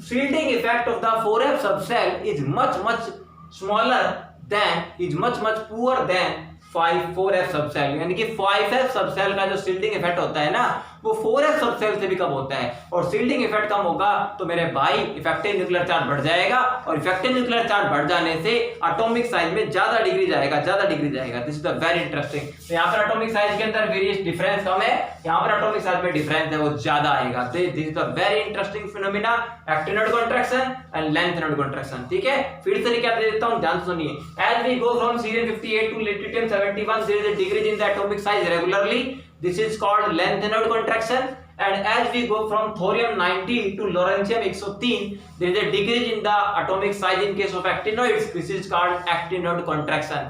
shielding effect of the 4f subcell is much smaller than is much much poor than 4f subshell, यानी कि 5f subshell का जो shielding effect होता है ना वो 4f subshell से भी कम होता है, और शील्डिंग इफेक्ट कम होगा तो मेरे भाई इफेक्टिव न्यूक्लियर चार्ज बढ़ जाएगा, और इफेक्टिव न्यूक्लियर चार्ज बढ़ जाने से एटॉमिक साइज में ज्यादा डिग्री जाएगा। This is the very interesting. तो यहाँ पर एटॉमिक साइज के अंदर वेरिएशन डिफरेंस कम है, यहाँ पर एटॉमिक साइज में डिफरेंस है वो ज्यादा आएगा। This is the very interesting phenomena, actinoid contraction and lanthanoid contraction. ठीक है, फिर से क्या दे देता हूं, ध्यान से सुनिए। As we go from cerium 58 to lithium 71 there is a decrease in the atomic size regularly, this is called lengthened contraction, and as we go from thorium 90 to lawrencium 103 there is a decrease in the atomic size in case of actinoids, this is called actinoid contraction.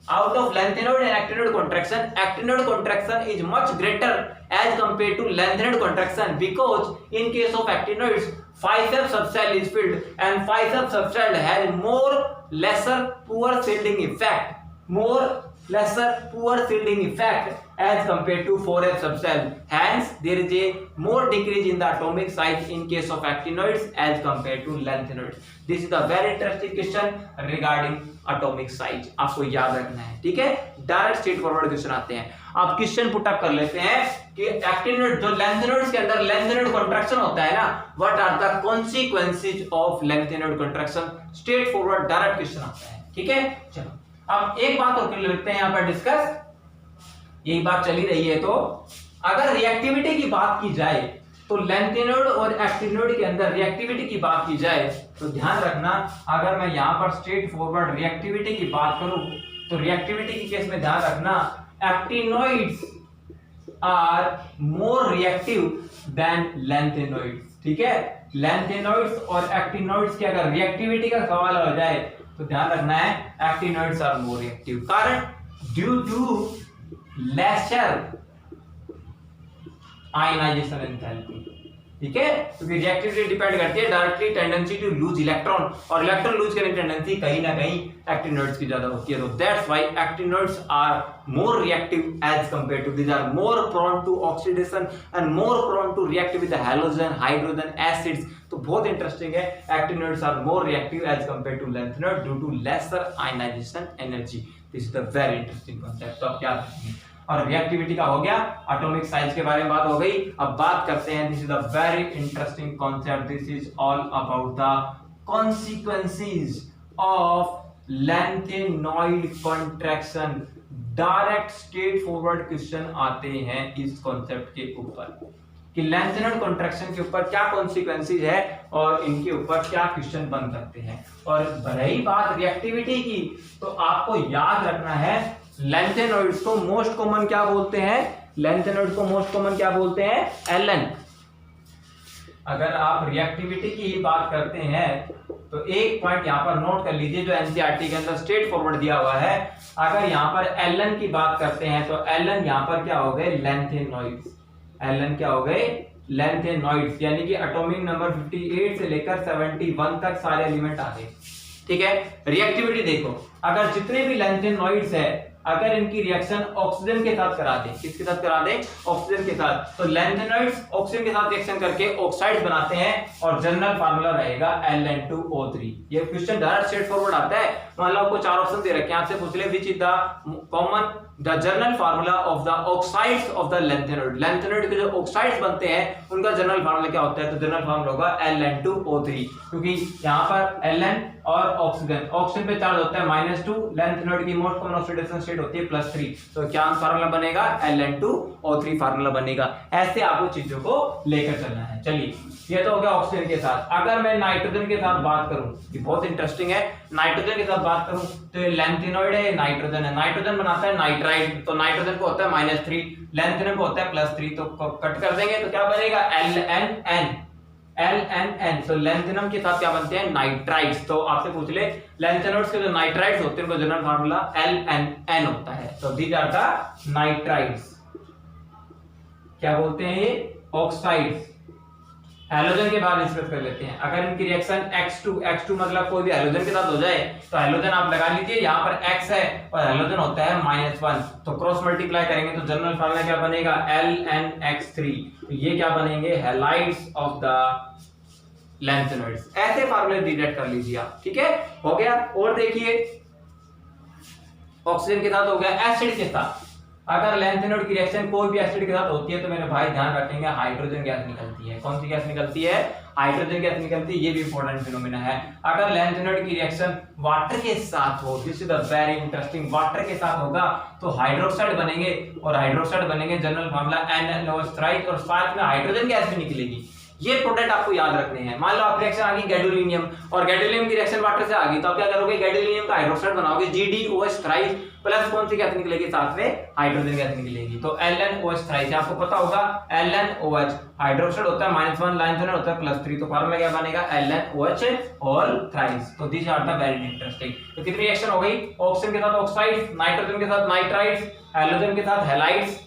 Out of lengthened and actinoid contraction is much greater as compared to lengthened contraction, because in case of actinoids 5f subcell is filled and 5f subcell has lesser poor shielding effect as compared to 4f subcell. Hence, there is a more decrease in the atomic size in case of actinoids as compared to lanthanoids. This is a very interesting question regarding atomic size. आपको याद रखना है, ठीक है। Direct straightforward question आते हैं। आप question put up कर लेते हैं कि एक्टिनोइड जो लैंथेनोइड्स के अंदर लैंथेनोइड कॉन्ट्रैक्शन होता है ना, what are the consequences of lanthanoid contraction. Straight forward direct question आता है, ठीक है। चलो अब एक बात और कर लेते हैं यहाँ पर डिस्कस, यही बात चली रही है। तो अगर रिएक्टिविटी की बात की जाए तो लैंथेनोइड और एक्टिनोइड के अंदर रिएक्टिविटी की बात की जाए तो ध्यान रखना, अगर मैं यहाँ पर स्ट्रेट फॉरवर्ड रिएक्टिविटी की बात करूं तो रिएक्टिविटी की केस में ध्यान रखना actinoids are more reactive than lanthanoids, ठीक है। लैंथेनोइड्स और एक्टिनोइड्स की अगर रिएक्टिविटी का सवाल हो जाए तो ध्यान रखना है एक्टिनोइड्स आर मोर रिएक्टिव, कारण due to lesser ionization enthalpy, ठीक है। क्योंकि रिएक्टिविटी डिपेंड करती है directly tendency to lose electron, और इलेक्ट्रॉन लूज करने की टेंडेंसी कहीं ना कहीं एक्टिनोइड्स की ज्यादा होती है। तो that's why actinoids are more reactive as compare to, these are more prone to oxidation and more prone to react with halogen, hydrogen, acids. तो बहुत इंटरेस्टिंग है, actinoids are more reactive as compare to lanthanoid due to lesser ionization energy. This is the very interesting concept. तो आप क्या रखेंगे, और reactivity का हो गया, एटॉमिक साइज के बारे में बात हो गई। अब बात करते हैं, this is a very interesting concept, this is all about the consequences of lanthanoid contraction. Direct straightforward question आते हैं इस कॉन्सेप्ट के ऊपर कि लैंथेनोइड कॉन्ट्रैक्शन के ऊपर क्या कॉन्सिक्वेंसेस है और इनके ऊपर क्या क्वेश्चन बन सकते हैं। और रही बात रिएक्टिविटी की, तो आपको याद रखना है लैंथेनोइड्स को मोस्ट कॉमन क्या बोलते हैं, लैंथेनोइड्स को मोस्ट कॉमन क्या बोलते हैं, Ln। अगर आप रिएक्टिविटी की ही बात करते हैं तो एक पॉइंट यहाँ पर नोट कर लीजिए जो एनसीईआरटी के अंदर स्ट्रेट फॉरवर्ड दिया हुआ है। अगर यहाँ पर Ln की बात करते हैं तो Ln यहाँ पर क्या हो गए, लैंथेनोइड्स। Ln क्या हो गए, लैंथेनोइड्स, यानी कि एटॉमिक नंबर 58 से लेकर 71 तक सारे एलिमेंट आ गए, ठीक है। रिएक्टिविटी देखो, अगर जितने भी लैंथेनोइड्स है अगर इनकी रिएक्शन ऑक्सीजन के साथ करा दे, किसके साथ करा दे, ऑक्सीजन के साथ, तो लैंथेनोइड्स ऑक्सीजन के साथ रिएक्शन करके ऑक्साइड्स बनाते हैं और जनरल फार्मूला रहेगा Ln2O3। ये क्वेश्चन डायरेक्ट स्ट्रेट फॉरवर्ड आता है। मान लो आपको चार ऑप्शन दे रखे हैं, आपसे पूछ ले which is the common the general formula of the oxides of the lanthanoid. Lanthanoid के जो ऑक्साइड्स बनते हैं उनका जनरल फार्मूला क्या होता है, तो जनरल फार्मूला होगा Ln2O3, क्योंकि यहाँ पर Ln और ऑक्सीजन पे चार्ज होता है -2, लैंथेनोइड की मोस्ट कॉमन ऑक्सीडेशन स्टेट होती है +3, तो क्या फार्मूला बनेगा, Ln2O3 फार्मूला बनेगा। ऐसे आपको चीजों को लेकर चलना है। चलिए, ये तो हो गया ऑक्सीजन के साथ। अगर मैं नाइट्रोजन के साथ बात करूं, ये बहुत इंटरेस्टिंग है, नाइट्रोजन के साथ बात करूं तो ये लैंथेनोइड है, नाइट्रोजन है, नाइट्रोजन बनाता है नाइट्राइड, तो नाइट्रोजन को होता है -3, लैंथेनोइड को होता है +3, तो कट कर देंगे तो क्या बनेगा, LNN। तो लैंथेनम के साथ क्या बनते हैं, नाइट्राइड्स। तो आपसे पूछ ले लैंथेनोइड्स के जो नाइट्राइड्स होते हैं उनका जनरल फार्मूला LNN होता है। तो दीज आर द नाइट्राइड्स, क्या बोलते हैं ये, ऑक्साइड्स। हैलोजन के बाद डिस्कस कर लेते हैं। अगर इनकी रिएक्शन X2 मतलब कोई भी हैलोजन के साथ हो जाए तो हैलोजन आप लगा लीजिए, यहाँ पर X है और हैलोजन होता है -1, तो क्रॉस मल्टीप्लाई करेंगे तो जनरल फार्मूला क्या बनेगा, LnX3। तो ये क्या बनेंगे, हैलाइड्स ऑफ द लैंथेनॉइड्स। ऐसे फार्मूले डिराइव कर लीजिए आप, ठीक है, हो गया। और देखिए ऑक्सीजन के साथ हो गया, एसिड के साथ अगर लैंथेनॉइड की रिएक्शन कोई भी एसिड के साथ होती है तो मेरे भाई ध्यान रखेंगे हाइड्रोजन गैस निकलती है। कौन सी गैस निकलती है? हाइड्रोजन गैस निकलती है। ये भी इंपॉर्टेंट फिनोमेना है। अगर लैंथेनॉइड की रिएक्शन वाटर के साथ हो, this is the very interesting, water के साथ होगा तो हाइड्रोक्साइड बनेंगे, और हाइड्रोक्साइड बनेंगे जनरल फार्मूला NaOH, और साथ में हाइड्रोजन गैस भी निकलेगी। ये प्रोडक्ट आपको याद रखने हैं। मान लो आप रिएक्शन आ गई गैडोलिनियम, और गैडोलिनियम की रिएक्शन वाटर से आ गई तो आप क्या करोगे? गैडोलिनियम का हाइड्रोक्साइड बनाओगे, GdOH थ्राइस, प्लस कौन सी गैस निकलेगी? साथ में हाइड्रोजन गैस निकलेगी, तो LnOH थ्राइस। आपको पता होगा LnOH हाइड्रोक्साइड होता है -1, लैंथेनॉइड होता है +3, तो फार्मूला क्या बनेगा? LnOH whole thrice. तो this are the very interesting. तो कितनी रिएक्शन हो गई? ऑक्सीजन के साथ ऑक्साइड्स, नाइट्रोजन के साथ नाइट्राइड्स, हैलोजन के साथ हैलाइड्स,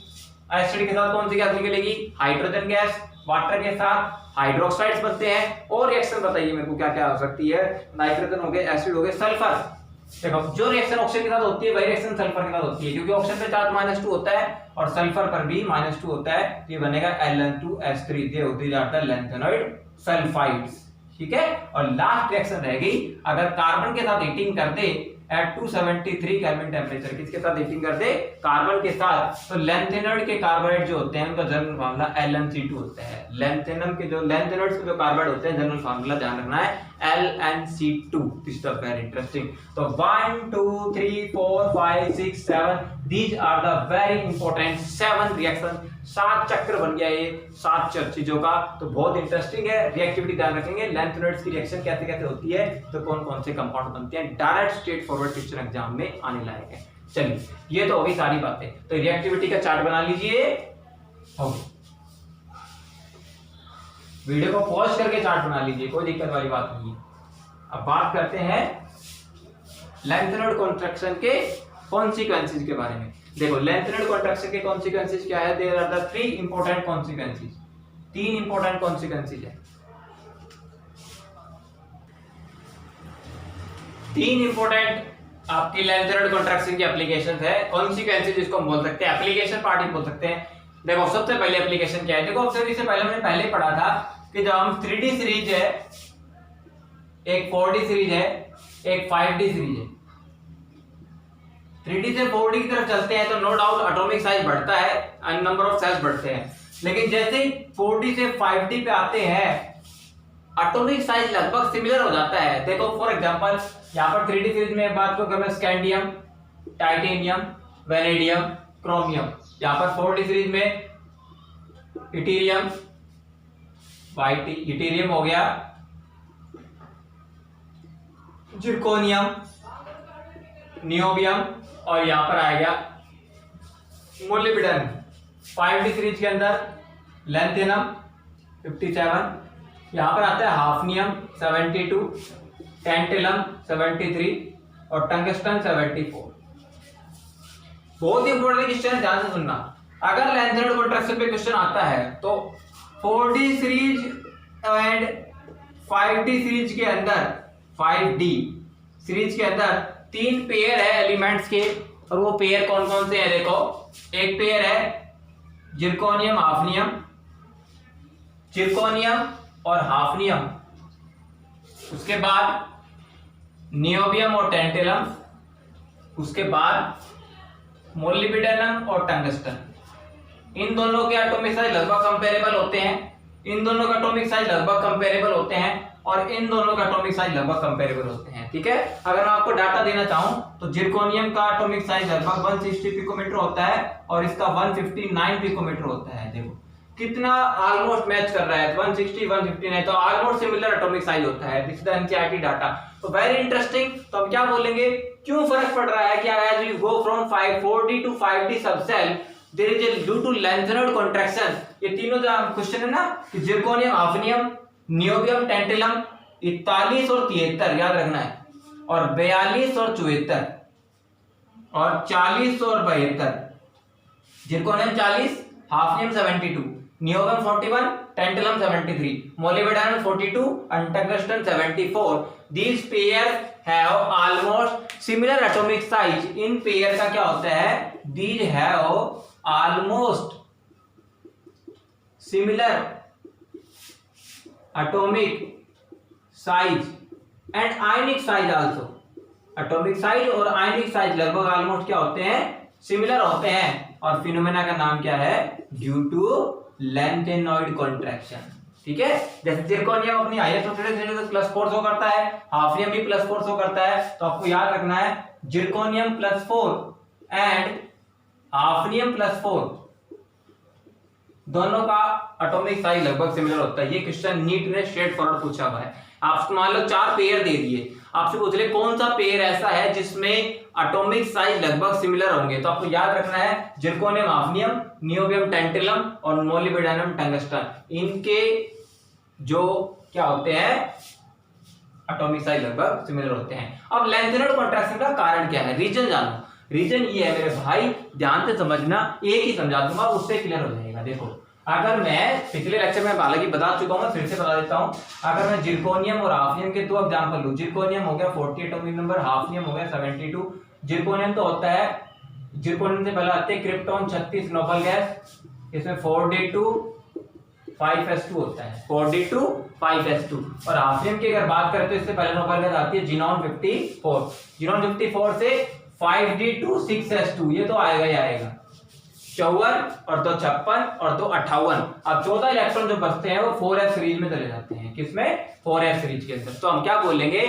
एसिड के साथ कौन सी गैस निकलेगी? हाइड्रोजन गैस, वाटर के साथ हाइड्रोक्साइड्स बनते हैं। और रिएक्शन बताइए मेरे को क्या क्या हो सकती है? नाइट्रोजन हो गए, एसिड हो गए, सल्फर। देखो जो रिएक्शन ऑक्सीजन के साथ होती है वही रिएक्शन सल्फर के साथ होती है, क्योंकि ऑक्सीजन पे चार्ज -2 होता है और सल्फर पर भी -2 होता है, तो ये बनेगा Ln2S3। ये होती जाता है लैंथेनॉइड सल्फाइड्स, ठीक है। और लास्ट रिएक्शन रह गई, अगर कार्बन के साथ हीटिंग कर दे एट 273 केल्विन टेम्परेचर, किसके साथ हीटिंग कर दे? कार्बन के साथ, तो लैंथेनॉइड के कार्बोहाइड्रेट जो होते हैं उनका जनरल फार्मूला LnC2 होता है। लैंथेनम के जो लैंथेनॉइड्स के जो कार्बोहाइड्रेट होते हैं जनरल फार्मूला ध्यान रखना है LnC2। This is very interesting. तो 1 2 3 4 5 6 7 these are the very important 7 reaction. 7 चक्र बन गया ये 7 चीजों का, तो बहुत इंटरेस्टिंग है। रिएक्टिविटी ध्यान रखेंगे, लैंथेनॉइड्स की रिएक्शन कैसे कैसे होती है, तो कौन कौन से कंपाउंड बनते हैं, direct straightforward question exam में आने लायक है। चलिए ये तो होगी सारी बातें। तो रिएक्टिविटी का चार्ट बना लीजिए, वीडियो को पॉज करके चार्ट बना लीजिए, कोई दिक्कत वाली बात नहीं है। अब बात करते हैं लैंथेनॉइड कॉन्ट्रैक्शन के कॉन्सिक्वेंसेस के बारे में। देखो लैंथेनॉइड कॉन्ट्रैक्शन के कॉन्सिक्वेंसेस क्या है? There are the 3 important consequences. 3 important consequences है। 3 इंपॉर्टेंट आपकी लैंथेनॉइड कॉन्ट्रैक्शन की एप्लीकेशंस है। कॉन्सिक्वेंसेस जिसको हम बोल सकते हैं, एप्लीकेशन पार्ट ही बोल सकते हैं। देखो सबसे पहले एप्लीकेशन क्या है? देखो ऑब्जर्व से पहले हमने पहले पढ़ा था कि जब हम 3D सीरीज है, एक 4D सीरीज है, एक 5D सीरीज है, 3D से 4D की तरफ चलते हैं तो नो डाउट एटॉमिक साइज बढ़ता है एंड नंबर ऑफ सेल्स बढ़ते हैं। लेकिन जैसे ही 4D से 5D पे आते हैं एटॉमिक साइज लगभग सिमिलर हो जाता है। देखो फॉर एग्जांपल यहाँ पर 3D सीरीज में बात को करें, स्कैंडियम, टाइटेनियम, वेनेडियम, क्रोमियम। यहाँ पर 4D सीरीज में इटीरियम, इटीरियम हो गया, जिरकोनियम, नियोबियम, और यहाँ पर आएगा मोलिब्डेनम। 5D सीरीज के अंदर लैंथेनम 57, यहाँ पर आता है हाफनियम 72, टेंटेलम 73 और टंगस्टन 74। बहुत ही इंपॉर्टेंट क्वेश्चन है, ध्यान से सुनना। अगर लैंथेनॉइड कॉन्ट्रैक्शन पे क्वेश्चन आता है तो 4D series and 5D series के अंदर, 5D सीरीज के अंदर 3 पेयर है एलिमेंट्स के, और वो पेयर कौन कौन से हैं? देखो एक पेयर है जिरकोनियम हाफनियम, जिरकोनियम और हाफनियम, उसके बाद नियोबियम और टेंटेलम, उसके बाद मोलिब्डेनम और टंगस्टन। इन दोनों के एटॉमिक साइज लगभग कंपेरेबल होते हैं, इन दोनों का एटॉमिक साइज लगभग कंपेरेबल होते हैं, और इन दोनों का एटॉमिक साइज लगभग कंपेरेबल होते हैं, ठीक है। अगर मैं आपको डाटा देना चाहूं तो जिरकोनियम का एटॉमिक साइज लगभग 160 पिकोमीटर होता है और इसका 159 पिकोमीटर होता है। देखो कितना ऑलमोस्ट मैच कर रहा है, 160 159, तो ऑलमोस्ट सिमिलर एटॉमिक साइज होता है। This is the NCERT data. तो वेरी इंटरेस्टिंग। तो हम क्या बोलेंगे, क्यों फर्क पड़ रहा है? क्या as you go from 4D to 5D subshell there is a due to lanthanoid contraction. ये तीनों जो क्वेश्चन है ना कि जिरकोनियम हाफनियम, नियोबियम, टेंटेलम 41 और 73 याद रखना है, और 42 और 74 और 40 और 72। Zirconium 40, hafnium 72, niobium 41, tantalum 73, molybdenum 42 and tungsten 74. These pairs have almost similar atomic size. In pair का क्या होता है? These have almost similar atomic size and ionic size also. Atomic size और आयनिक साइज लगभग ऑलमोस्ट क्या होते हैं, सिमिलर होते हैं। और फिनोमेना का नाम क्या है, ड्यू टू लैंथेनॉइड कॉन्ट्रैक्शन। ठीक है, जैसे जिरकोनियम अपनी हाईएस्ट ऑक्सीडेशन +4 शो करता है, हाफनियम भी +4 शो करता है। तो आपको याद रखना है जिरकोनियम +4 एंड हाफनियम +4 दोनों का एटॉमिक साइज लगभग सिमिलर होता है। ये क्वेश्चन नीट ने स्ट्रेट फॉरवर्ड पूछा हुआ है। आपको मान लो 4 पेयर दे दिए, आपसे पूछ ले कौन सा पेयर ऐसा है जिसमें एटॉमिक साइज लगभग सिमिलर होंगे। तो आपको याद रखना है जिरकोनियम हाफनियम, नियोबियम टैंटेलम और मोलिब्डेनम टंगस्टन। इनके जो क्या होते हैं एटॉमिक साइज लगभग सिमिलर होते हैं। अब लैंथेनॉइड कॉन्ट्रैक्शन का कारण क्या है, रीजन जानो। रीजन ये है मेरे भाई, ध्यान से समझना, एक ही समझा दूंगा उससे क्लियर हो जाएगा। देखो अगर मैं पिछले लेक्चर में हालांकि बता चुका हूं, फिर से बता देता हूं। अगर मैं जिरकोनियम और हाफनियम के 2 एग्जांपल लूं, जिरकोनियम हो गया 40 एटॉमिक नंबर, हाफनियम हो गया 72। जिरकोनियम तो होता है, जिरकोनियम से पहले आते हैं क्रिप्टॉन 36 नोबल गैस, इसमें 4d2 5s2 होता है, 4d2 5s2। और हाफनियम की अगर बात करें तो इससे पहले नोबल गैस आती है जिनॉन 54, जिनॉन 54 से 5d2 6s2, ये तो आएगा ही आएगा। 54 और 2 56 और 2 58। अब 14 इलेक्ट्रॉन जो बचते हैं वो 4s सीरीज में चले जाते हैं। किसमें, 4s सीरीज के अंदर। तो हम क्या बोलेंगे,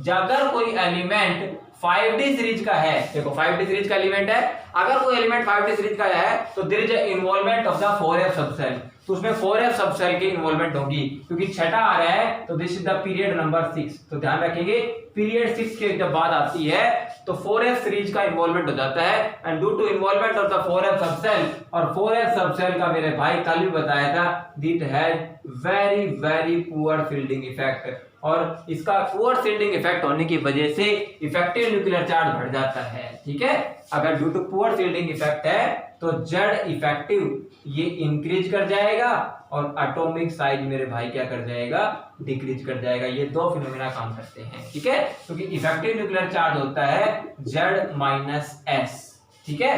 अगर कोई एलिमेंट 5d सीरीज का है, देखो 5d सीरीज का एलिमेंट है, अगर कोई एलिमेंट 5d सीरीज का है तो there is involvement of the 4s subshell. तो उसमें 4s सबसेल की इन्वॉल्वमेंट होगी, क्योंकि छठा आ रहा है तो this is the period number 6। तो ध्यान रखेंगे पीरियड 6 के जब बात आती है तो 4s सीरीज का इन्वॉल्वमेंट हो जाता है। And due to involvement of the 4s subshell, और 4s सबसेल का मेरे भाई कल भी बताया था, that has very very poor shielding effect. और इसका पुअर फील्डिंग इफेक्ट होने की वजह से इफेक्टिव न्यूक्लियर चार्ज बढ़ जाता है। ठीक है, अगर due to poor shielding effect है तो जेड इफेक्टिव ये इंक्रीज कर जाएगा और एटॉमिक साइज मेरे भाई क्या कर जाएगा, डिक्रीज कर जाएगा। ये 2 फिनोमेना काम करते हैं। ठीक है, क्योंकि इफेक्टिव न्यूक्लियर चार्ज होता है Z-S। ठीक है,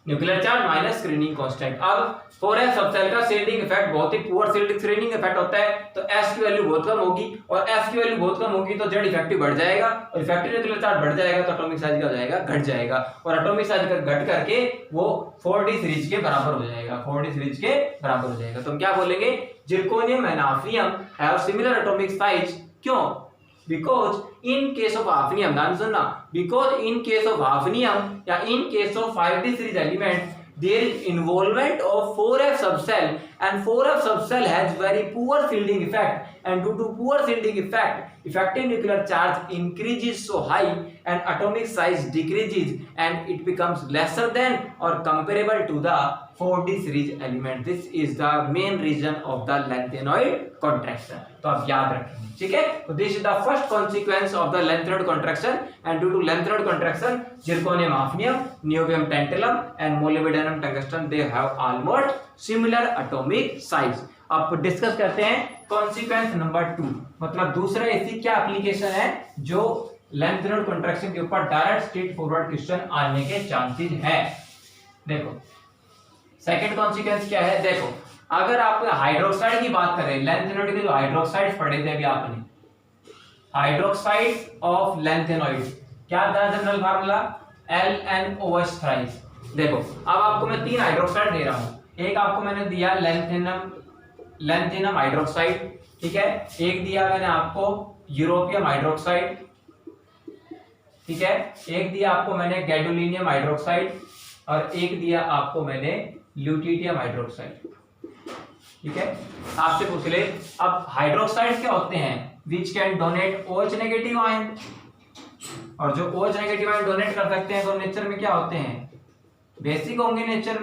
nuclear charge minus screening constant. अब 4s सबसेल का शील्डिंग इफेक्ट बहुत ही पुअर स्क्रीनिंग इफेक्ट होता है, तो s की वैल्यू बहुत कम होगी, और s की वैल्यू बहुत कम होगी तो z इफेक्टिव बढ़ जाएगा, और इफेक्टिव न्यूक्लियर चार्ज बढ़ जाएगा तो एटॉमिक साइज क्या हो जाएगा, घट जाएगा। और एटॉमिक साइज का घट करके वो 4d सीरीज के बराबर हो जाएगा, 4d सीरीज के बराबर हो जाएगा। तो हम क्या बोलेंगे, zirconium and hafnium have similar atomic size. क्यों, because in case of hafnium, ध्यान सुनना, because in case of hafnium या in case of 5d series element there is involvement of 4f subcell, and 4f subcell has very poor fielding effect, and due to poor fielding effect effective nuclear charge increases so high and atomic size decreases and it becomes lesser than or comparable to the 4d series element. This is the main reason of the lantanoid contraction. तो आप याद रखेंगे। ठीक है, तो this is the first consequence of the lantanoid contraction, and due to lantanoid contraction zirconium hafnium, niobium tantalum and molybdenum tungsten they have almost similar atomic size। अब discuss करते हैं कॉन्सिक्वेंस नंबर 2, मतलब दूसरा ऐसी क्या एप्लीकेशन है जो lanthanoid contraction के ऊपर डायरेक्ट स्ट्रेट फॉरवर्ड क्वेश्चन आने के चांसेस है। देखो सेकंड कॉन्सिक्वेंस क्या है, देखो अगर आप हाइड्रोक्साइड की बात करें, लैंथेनॉइड के जो हाइड्रोक्साइड्स पढ़े थे अभी आपने, हाइड्रोक्साइड ऑफ लैंथेनॉइड क्या था जनरल फार्मूला, LNOH थ्राइस। देखो अब आपको मैं 3 हाइड्रोक्साइड दे रहा हूं, एक आपको मैंने दिया लैंथेनम हाइड्रोक्साइड, ठीक है, एक दिया मैंने आपको यूरोपियम हाइड्रोक्साइड, ठीक है, एक दिया आपको मैंने गैडोलिनियम हाइड्रोक्साइड, और एक दिया आपको मैंने ल्यूटिटियम हाइड्रोक्साइड। ठीक है, आपसे पूछ ले अब हाइड्रोक्साइड क्या होते हैं, which can donate OH negative ion, और जो OH नेगेटिव आयन डोनेट कर सकते हैं तो नेचर में क्या होते हैं, बेसिक होंगे। नेचर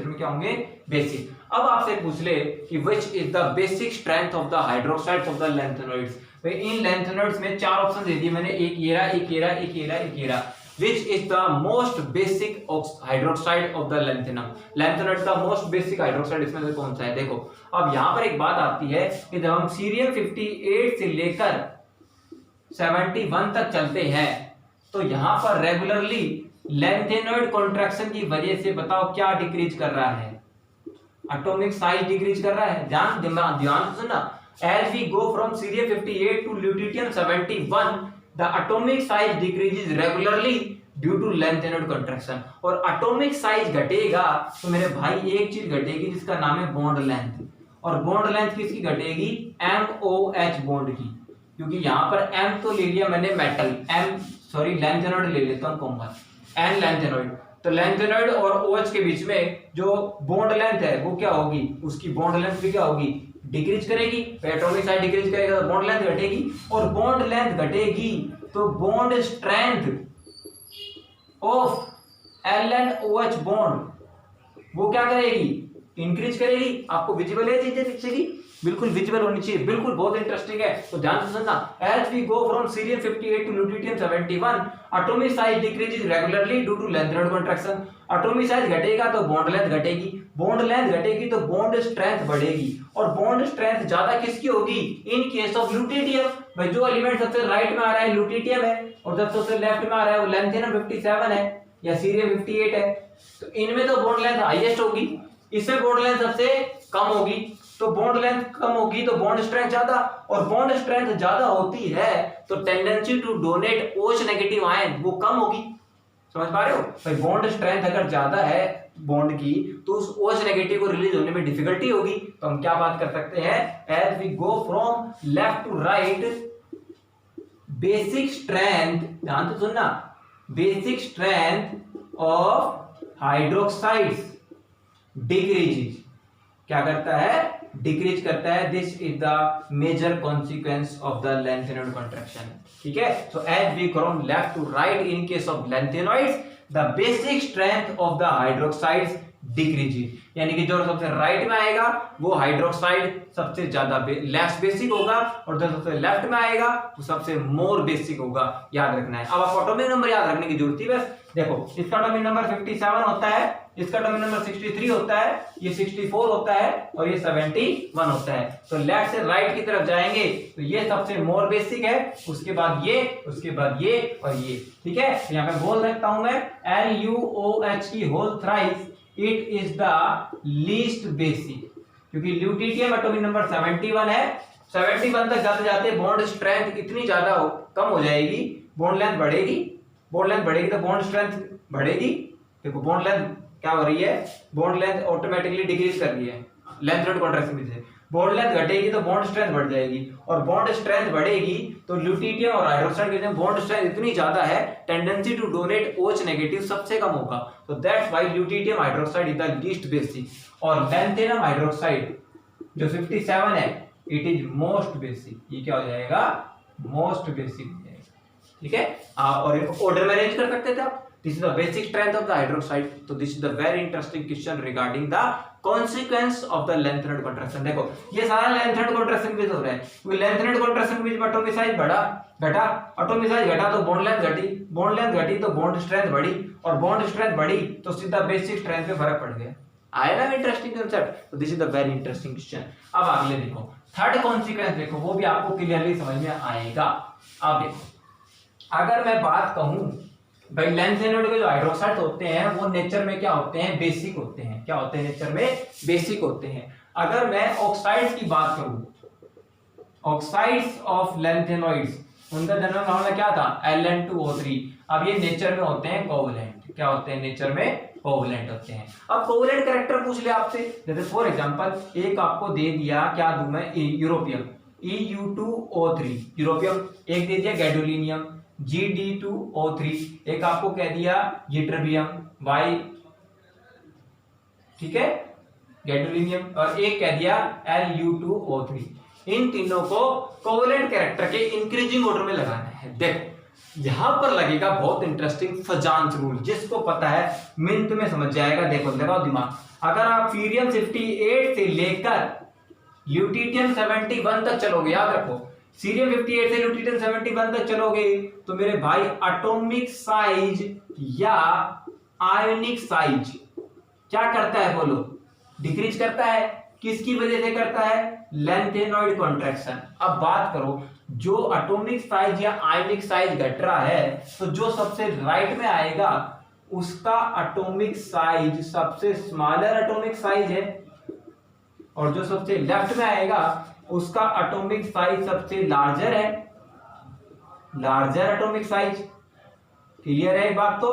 में क्या होंगे, बेसिक। अब आपसे पूछ ले कि विच is the basic strength of the hydroxides of the lanthanoids. तो इन लैंथेनॉइड्स में 4 ऑप्शन दे दिए मैंने, एक ये रहा, एक ये रहा, एक ये रहा, एक ये रहा। Which is the most basic hydroxide of the lanthanum? Lanthanide का most basic hydroxide इसमें से कौन सा है? देखो अब यहाँ पर एक बात आती है कि जब हम सीरियम 58 से लेकर 71 तक चलते हैं तो यहाँ पर रेगुलरली लैंथेनॉइड कॉन्ट्रैक्शन की वजह से बताओ क्या डिक्रीज कर रहा है, एटॉमिक साइज डिक्रीज कर रहा है। ध्यान से सुनना, as we go from cerium 58 to lutetium 71 the atomic size decreases regularly due to lanthanide contraction. और एटॉमिक साइज घटेगा तो मेरे भाई एक चीज घटेगी जिसका नाम है बॉन्ड लेंथ। और बॉन्ड लेंथ किसकी घटेगी? MOH बॉन्ड की, क्योंकि यहाँ पर M तो ले लिया मैंने मेटल, लेंथेनॉइड ले लेता हूँ कॉमन, N लेंथेनॉइड। तो लेंथेनॉइड और OH के बीच में जो बॉन्ड लेंथ है वो क्या होगी? उसकी बॉन्ड लेंथ भी क्या होगी? डिक्रीज करेगी। एटॉमिक साइज डिक्रीज करेगा तो बॉन्ड लेंथ घटेगी, और बॉन्ड लेंथ घटेगी तो bond strength of LNOH bond वो क्या करेगी? इंक्रीज करेगी। आपको विजिबल है चीजें पीछे की? बिल्कुल विजिबल होनी चाहिए, बिल्कुल बहुत इंटरेस्टिंग है, तो ध्यान से सुनना। As we go from cerium 58 to lutetium 71 atomic size decreases regularly due to lanthanoid contraction. Atomic size घटेगा तो बॉन्ड लेंथ घटेगी, बॉन्ड लेंथ घटेगी तो बॉन्ड स्ट्रेंथ बढ़ेगी। और बॉन्ड स्ट्रेंथ ज्यादा किसकी होगी? In case of lutetium. भाई जो एलिमेंट सबसे राइट में आ रहा है ल्यूटिटियम है, और जब सबसे लेफ्ट में आ रहा है वो लेंथेनम 57 है या सीरियम 58 है, तो इनमें तो बॉन्ड लेंथ हाईएस्ट होगी, इसमें बॉन्ड लेंथ सबसे कम होगी। तो बॉन्ड लेंथ कम होगी तो बॉन्ड स्ट्रेंथ ज्यादा, और बॉन्ड स्ट्रेंथ ज्यादा होती है तो tendency to donate OH negative ion वो कम होगी। समझ पा रहे हो भाई? बॉन्ड स्ट्रेंथ अगर ज्यादा है बॉन्ड की तो उस OH नेगेटिव को रिलीज होने में डिफिकल्टी होगी। तो हम क्या बात कर सकते हैं? As we go from left to right basic strength, ध्यान से सुनना, basic strength of hydroxides decreases. क्या करता है? डिक्रीज करता है। This is the major consequence of the lanthanoid contraction. ठीक है, so as we from left to right in case of lanthanoids the basic strength of the hydroxides decreases, यानी कि जो सबसे राइट में आएगा वो हाइड्रोक्साइड सबसे ज्यादा लेस बेसिक होगा, और जो सबसे लेफ्ट में आएगा वो सबसे मोर बेसिक होगा। याद रखना है। अब आप एटॉमिक नंबर याद रखने की जरूरत है बस। देखो, इसका एटॉमिक नंबर 57 होता है, इसका एटॉमिक नंबर 63 होता है, ये 64 होता है, और ये 71 होता है। तो लेफ्ट से राइट की तरफ जाएंगे तो ये सबसे मोर बेसिक है, उसके बाद ये, उसके बाद ये और ये। ठीक है, तो यहाँ पे बोल सकता हूं मैं LUOH की whole thrice it is the least basic, क्योंकि ल्यूटिटियम एटॉमिक नंबर 71 है। 71 तक जाते जाते बॉन्ड स्ट्रेंथ इतनी ज्यादा कम हो जाएगी, बॉन्ड लेंथ बढ़ेगी, बॉन्ड लेंथ बढ़ेगी तो बॉन्ड स्ट्रेंथ बढ़ेगी। देखो बॉन्ड लेंथ क्या हो रही है? बॉन्ड लेंथ ऑटोमेटिकली डिक्रीज कर रही है लेंथेनॉइड कंट्रैक्शन से। बॉन्ड लेंथ घटेगी तो बॉन्ड स्ट्रेंथ बढ़ जाएगी, और बॉन्ड स्ट्रेंथ बढ़ेगी तो ल्यूटिटियम और हाइड्रोक्साइड के बीच में बॉन्ड स्ट्रेंथ इतनी ज्यादा है, tendency to donate OH negative सबसे कम होगा। तो that's why lutetium hydroxide is the least basic, और लेंथेनम हाइड्रोक्साइड जो 57 है इट इज मोस्ट बेसिक। ये क्या हो जाएगा? मोस्ट बेसिक हो जाएगा। ठीक है, और इनको ऑर्डर में अरेंज कर सकते थे आप। This is the basic strength of the hydroxide. So this is the very interesting question regarding the consequence of the lengthened contraction. देखो ये सारा lengthened contraction बेस हो रहा है, क्योंकि lengthened contraction बीच में एटॉमिक साइज बढ़ा घटा, एटॉमिक साइज घटा तो बॉन्ड लेंथ घटी, बॉन्ड लेंथ घटी तो बॉन्ड स्ट्रेंथ बढ़ी, और बॉन्ड स्ट्रेंथ बढ़ी तो सीधा बेसिक स्ट्रेंथ पे फर्क पड़ गया। आया ना इंटरेस्टिंग कंसेप्ट? तो this is the very interesting question. अब अगले देखो, थर्ड कॉन्सिक्वेंस देखो, वो भी आपको क्लियरली समझ में आएगा। अब देखो, अगर मैं बात कहूं भाई लेंथेनॉइड के जो हाइड्रोक्साइड होते हैं वो नेचर में क्या होते हैं? बेसिक होते हैं। क्या होते हैं? नेचर में बेसिक होते हैं। अगर मैं ऑक्साइड्स की बात करूं, ऑक्साइड्स ऑफ लेंथेनॉइड्स, उनका जनरल फॉर्मूला क्या था? Ln2O3। अब ये नेचर में होते हैं कोवैलेंट। क्या होते हैं? नेचर में कोवैलेंट होते हैं। अब कोवैलेंट कैरेक्टर पूछ ले आपसे, जैसे फॉर एग्जांपल एक आपको दे दिया, क्या दूं मैं? यूरोपियम Eu2O3 यूरोपियम, एक दे दिया गैडोलिनियम Gd2O3, एक आपको कह दिया यट्रबियम Y, ठीक है, गैडोलिनियम, और एक कह दिया Lu2O3। इन तीनों को कोवैलेंट कैरेक्टर के इंक्रीजिंग ऑर्डर में लगाना है। देखो यहां पर लगेगा बहुत इंटरेस्टिंग फजांस रूल, जिसको पता है मिनट में समझ जाएगा। देखो लगाओ दिमाग, अगर आप सीरियम 58 से लेकर ल्यूटिटियम 71 तक चलोगे, याद रखो सीरियम 58 से ल्यूटिटियम 71 तक चलोगे तो मेरे भाई एटॉमिक साइज या आयोनिक साइज क्या करता है? बोलो, डिक्रीज करता है। किसकी वजह से करता है? Lanthanoid contraction. अब बात करो, जो एटॉमिक साइज या आयोनिक साइज घट रहा है तो जो सबसे राइट में आएगा उसका एटॉमिक साइज सबसे स्मॉलर एटॉमिक साइज है, और जो सबसे लेफ्ट में आएगा उसका एटॉमिक साइज सबसे लार्जर है, लार्जर एटॉमिक साइज। क्लियर है एक बात तो।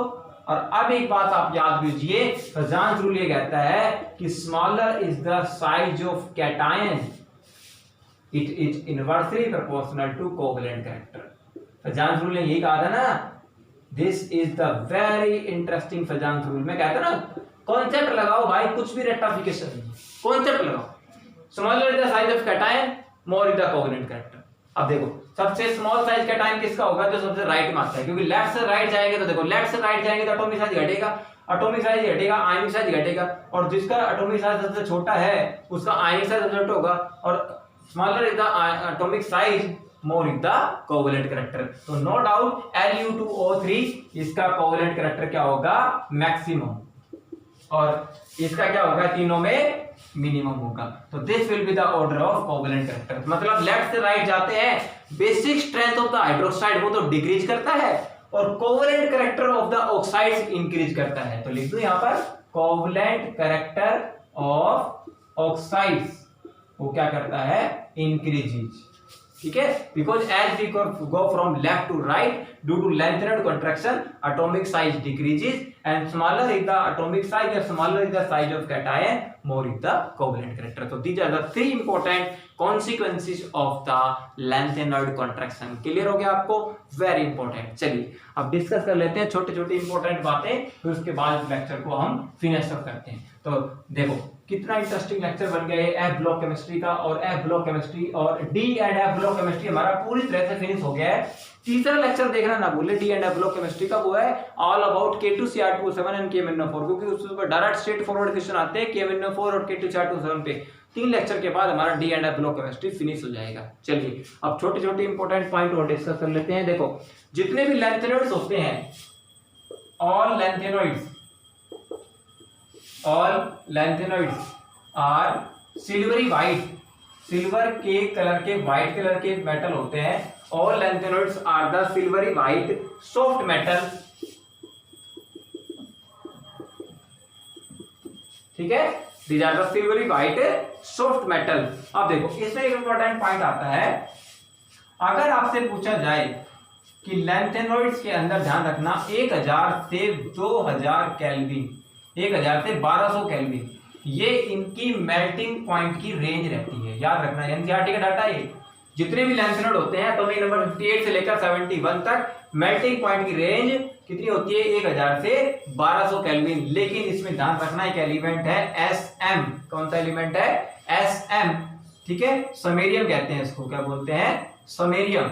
और अब एक बात आप याद कीजिए, फजांस रूल ये कहता है कि smaller is the size of cation, it is inversely proportional to covalent character. Fajans rule ने यही कहा था ना, this is the very interesting Fajans rule. मैं कहता ना कॉन्सेप्ट लगाओ भाई, कुछ भी रेक्टिफिकेशन नहीं, कॉन्सेप्ट लगाओ। Smaller is the size of cation, more is the covalent character. अब देखो सबसे स्मॉल साइज कैटायन किसका होगा, जो सबसे राइट में आता है, क्योंकि लेफ्ट से राइट जाएंगे तो देखो लेफ्ट से राइट जाएंगे तो एटॉमिक साइज घटेगा, एटॉमिक साइज घटेगा, आयनिक साइज घटेगा, और जिसका एटॉमिक साइज सबसे छोटा है उसका आयनिक साइज सबसे छोटा होगा। और smaller is the atomic size, more is the covalent character. तो नो डाउट Lu2O3 इसका कोवेलेंट कैरेक्टर क्या होगा, मैक्सिमम, और इसका क्या होगा, तीनों में मिनिमम होगा। तो this will be the order of covalent character. मतलब लेफ्ट से राइट जाते हैं, basic strength of the hydroxide वो तो डिक्रीज करता है, और covalent character of the oxides increase करता है। तो लिख दो यहां पर कोवेलेंट कैरेक्टर ऑफ ऑक्साइड्स वो क्या करता है, इंक्रीजेज। ठीक है, because as we go from left to right due to lanthanide contraction atomic size decreases and smaller is the atomic size or smaller is the size of cation, more is the covalent character. So these are the three important consequences of the lengthenoid contraction. Clear हो गया आपको, very important. चलिए अब discuss कर लेते हैं छोटे छोटे इंपॉर्टेंट बातें, फिर उसके बाद लेक्चर को हम फिनिश अप करते हैं। तो देखो कितना इंटरेस्टिंग लेक्चर बन गया है एफ ब्लॉक केमिस्ट्री का, और एफ ब्लॉक केमिस्ट्री और D and F block chemistry हमारा पूरी तरह से फिनिश हो गया है। तीसरा लेक्चर देखना ना भूले D and F block chemistry का, वो है all about K2Cr27 and KMnO4, क्योंकि उसमें डायरेक्ट स्ट्रेट फॉरवर्ड क्वेश्चन आते हैं KMnO4 और K2Cr27 पे। 3 लेक्चर के बाद हमारा D and F block chemistry finish हो जाएगा। चलिए अब छोटे छोटे इंपॉर्टेंट पॉइंट और डिस्कस कर लेते हैं। देखो जितने भी लैंथेनॉइड्स होते हैं, all lanthanoids are silvery white, silver के कलर के, व्हाइट कलर के मेटल होते हैं। All lanthanoids are the silvery white soft metal. ठीक है, these are the silvery white soft metal. अब देखो इसमें एक इंपॉर्टेंट पॉइंट आता है, अगर आपसे पूछा जाए कि लैंथेनॉइड्स के अंदर ध्यान रखना 1000 से 2000 केल्विन, 1000 से 1200 केल्विन, ये इनकी मेल्टिंग पॉइंट की रेंज रहती है। याद रखना एनसीईआरटी का डाटा है। जितने भी लैंथेनॉइड होते हैं एटॉमिक नंबर 58 से लेकर 71 तक मेल्टिंग पॉइंट की रेंज कितनी होती है, 1000 से 1200 केल्विन। लेकिन इसमें ध्यान रखना एक एलिमेंट है Sm। कौन सा एलिमेंट है, Sm। ठीक है, समेरियम कहते हैं इसको, क्या बोलते हैं, समेरियम।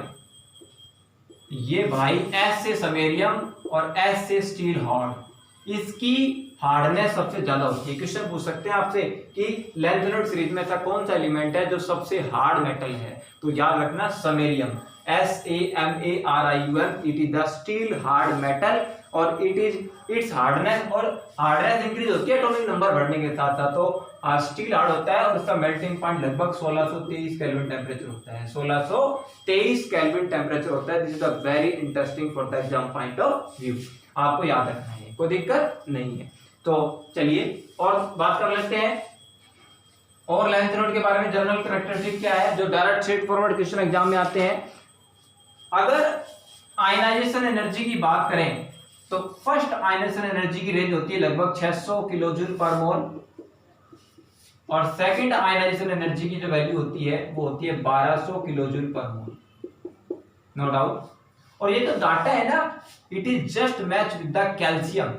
ये भाई S से समेरियम और S से स्टील हार्ड, इसकी हार्डनेस सबसे ज्यादा होती है। क्वेश्चन पूछ सकते हैं आपसे कि लैंथेनॉइड सीरीज में ऐसा कौन सा एलिमेंट है जो सबसे हार्ड मेटल है, तो याद रखना samarium, SAMARIUM। It is the steel hard metal, और इट्स हार्डनेस, और हार्डनेस इंक्रीज होती है एटॉमिक नंबर बढ़ने के साथ साथ। तो स्टील हार्ड होता है और उसका मेल्टिंग पॉइंट लगभग 1623 केल्विन टेम्परेचर होता है, 1623 केल्विन टेम्परेचर होता है। This is the very interesting for the exam point of view, आपको याद रखना है, कोई दिक्कत नहीं है। तो चलिए और बात कर लेते हैं, और लैंथेनॉइड के बारे में जनरल कैरेक्टरिस्टिक क्या है जो direct straightforward question exam में आते हैं। अगर आयनाइजेशन एनर्जी की बात करें तो फर्स्ट आयनाइजेशन एनर्जी की रेंज होती है लगभग 600 किलोजूल पर मोल, और सेकंड आयनाइजेशन एनर्जी की जो वैल्यू होती है वो होती है 1200 किलोजूल पर मोल, नो डाउट। और ये जो डाटा है ना, it is just match with the calcium.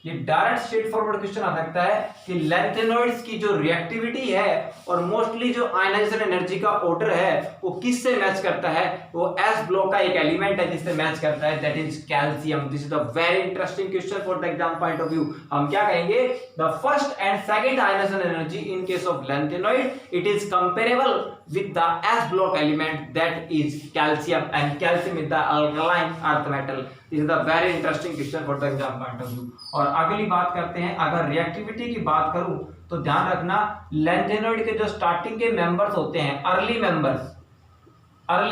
ये डायरेक्ट स्ट्रेट फॉरवर्ड क्वेश्चन आ सकता है कि लैंथेनॉइड्स की जो रिएक्टिविटी है और मोस्टली जो आयनाइजेशन एनर्जी का ऑर्डर है वो किससे मैच करता है, वो एस ब्लॉक का एक एलिमेंट है जिससे मैच करता है, that is calcium. This is the very interesting question for the exam point of view. हम क्या कहेंगे, the first and second ionization energy in case of lanthanoid it is comparable with the S block element, that is calcium, and calcium is the alkaline earth metal. This is the very interesting question for the exam point of view. और अगली बात करते हैं, अगर reactivity की बात करूं तो ध्यान रखना लैंथेनॉइड के जो स्टार्टिंग के मेंबर्स होते हैं, अर्ली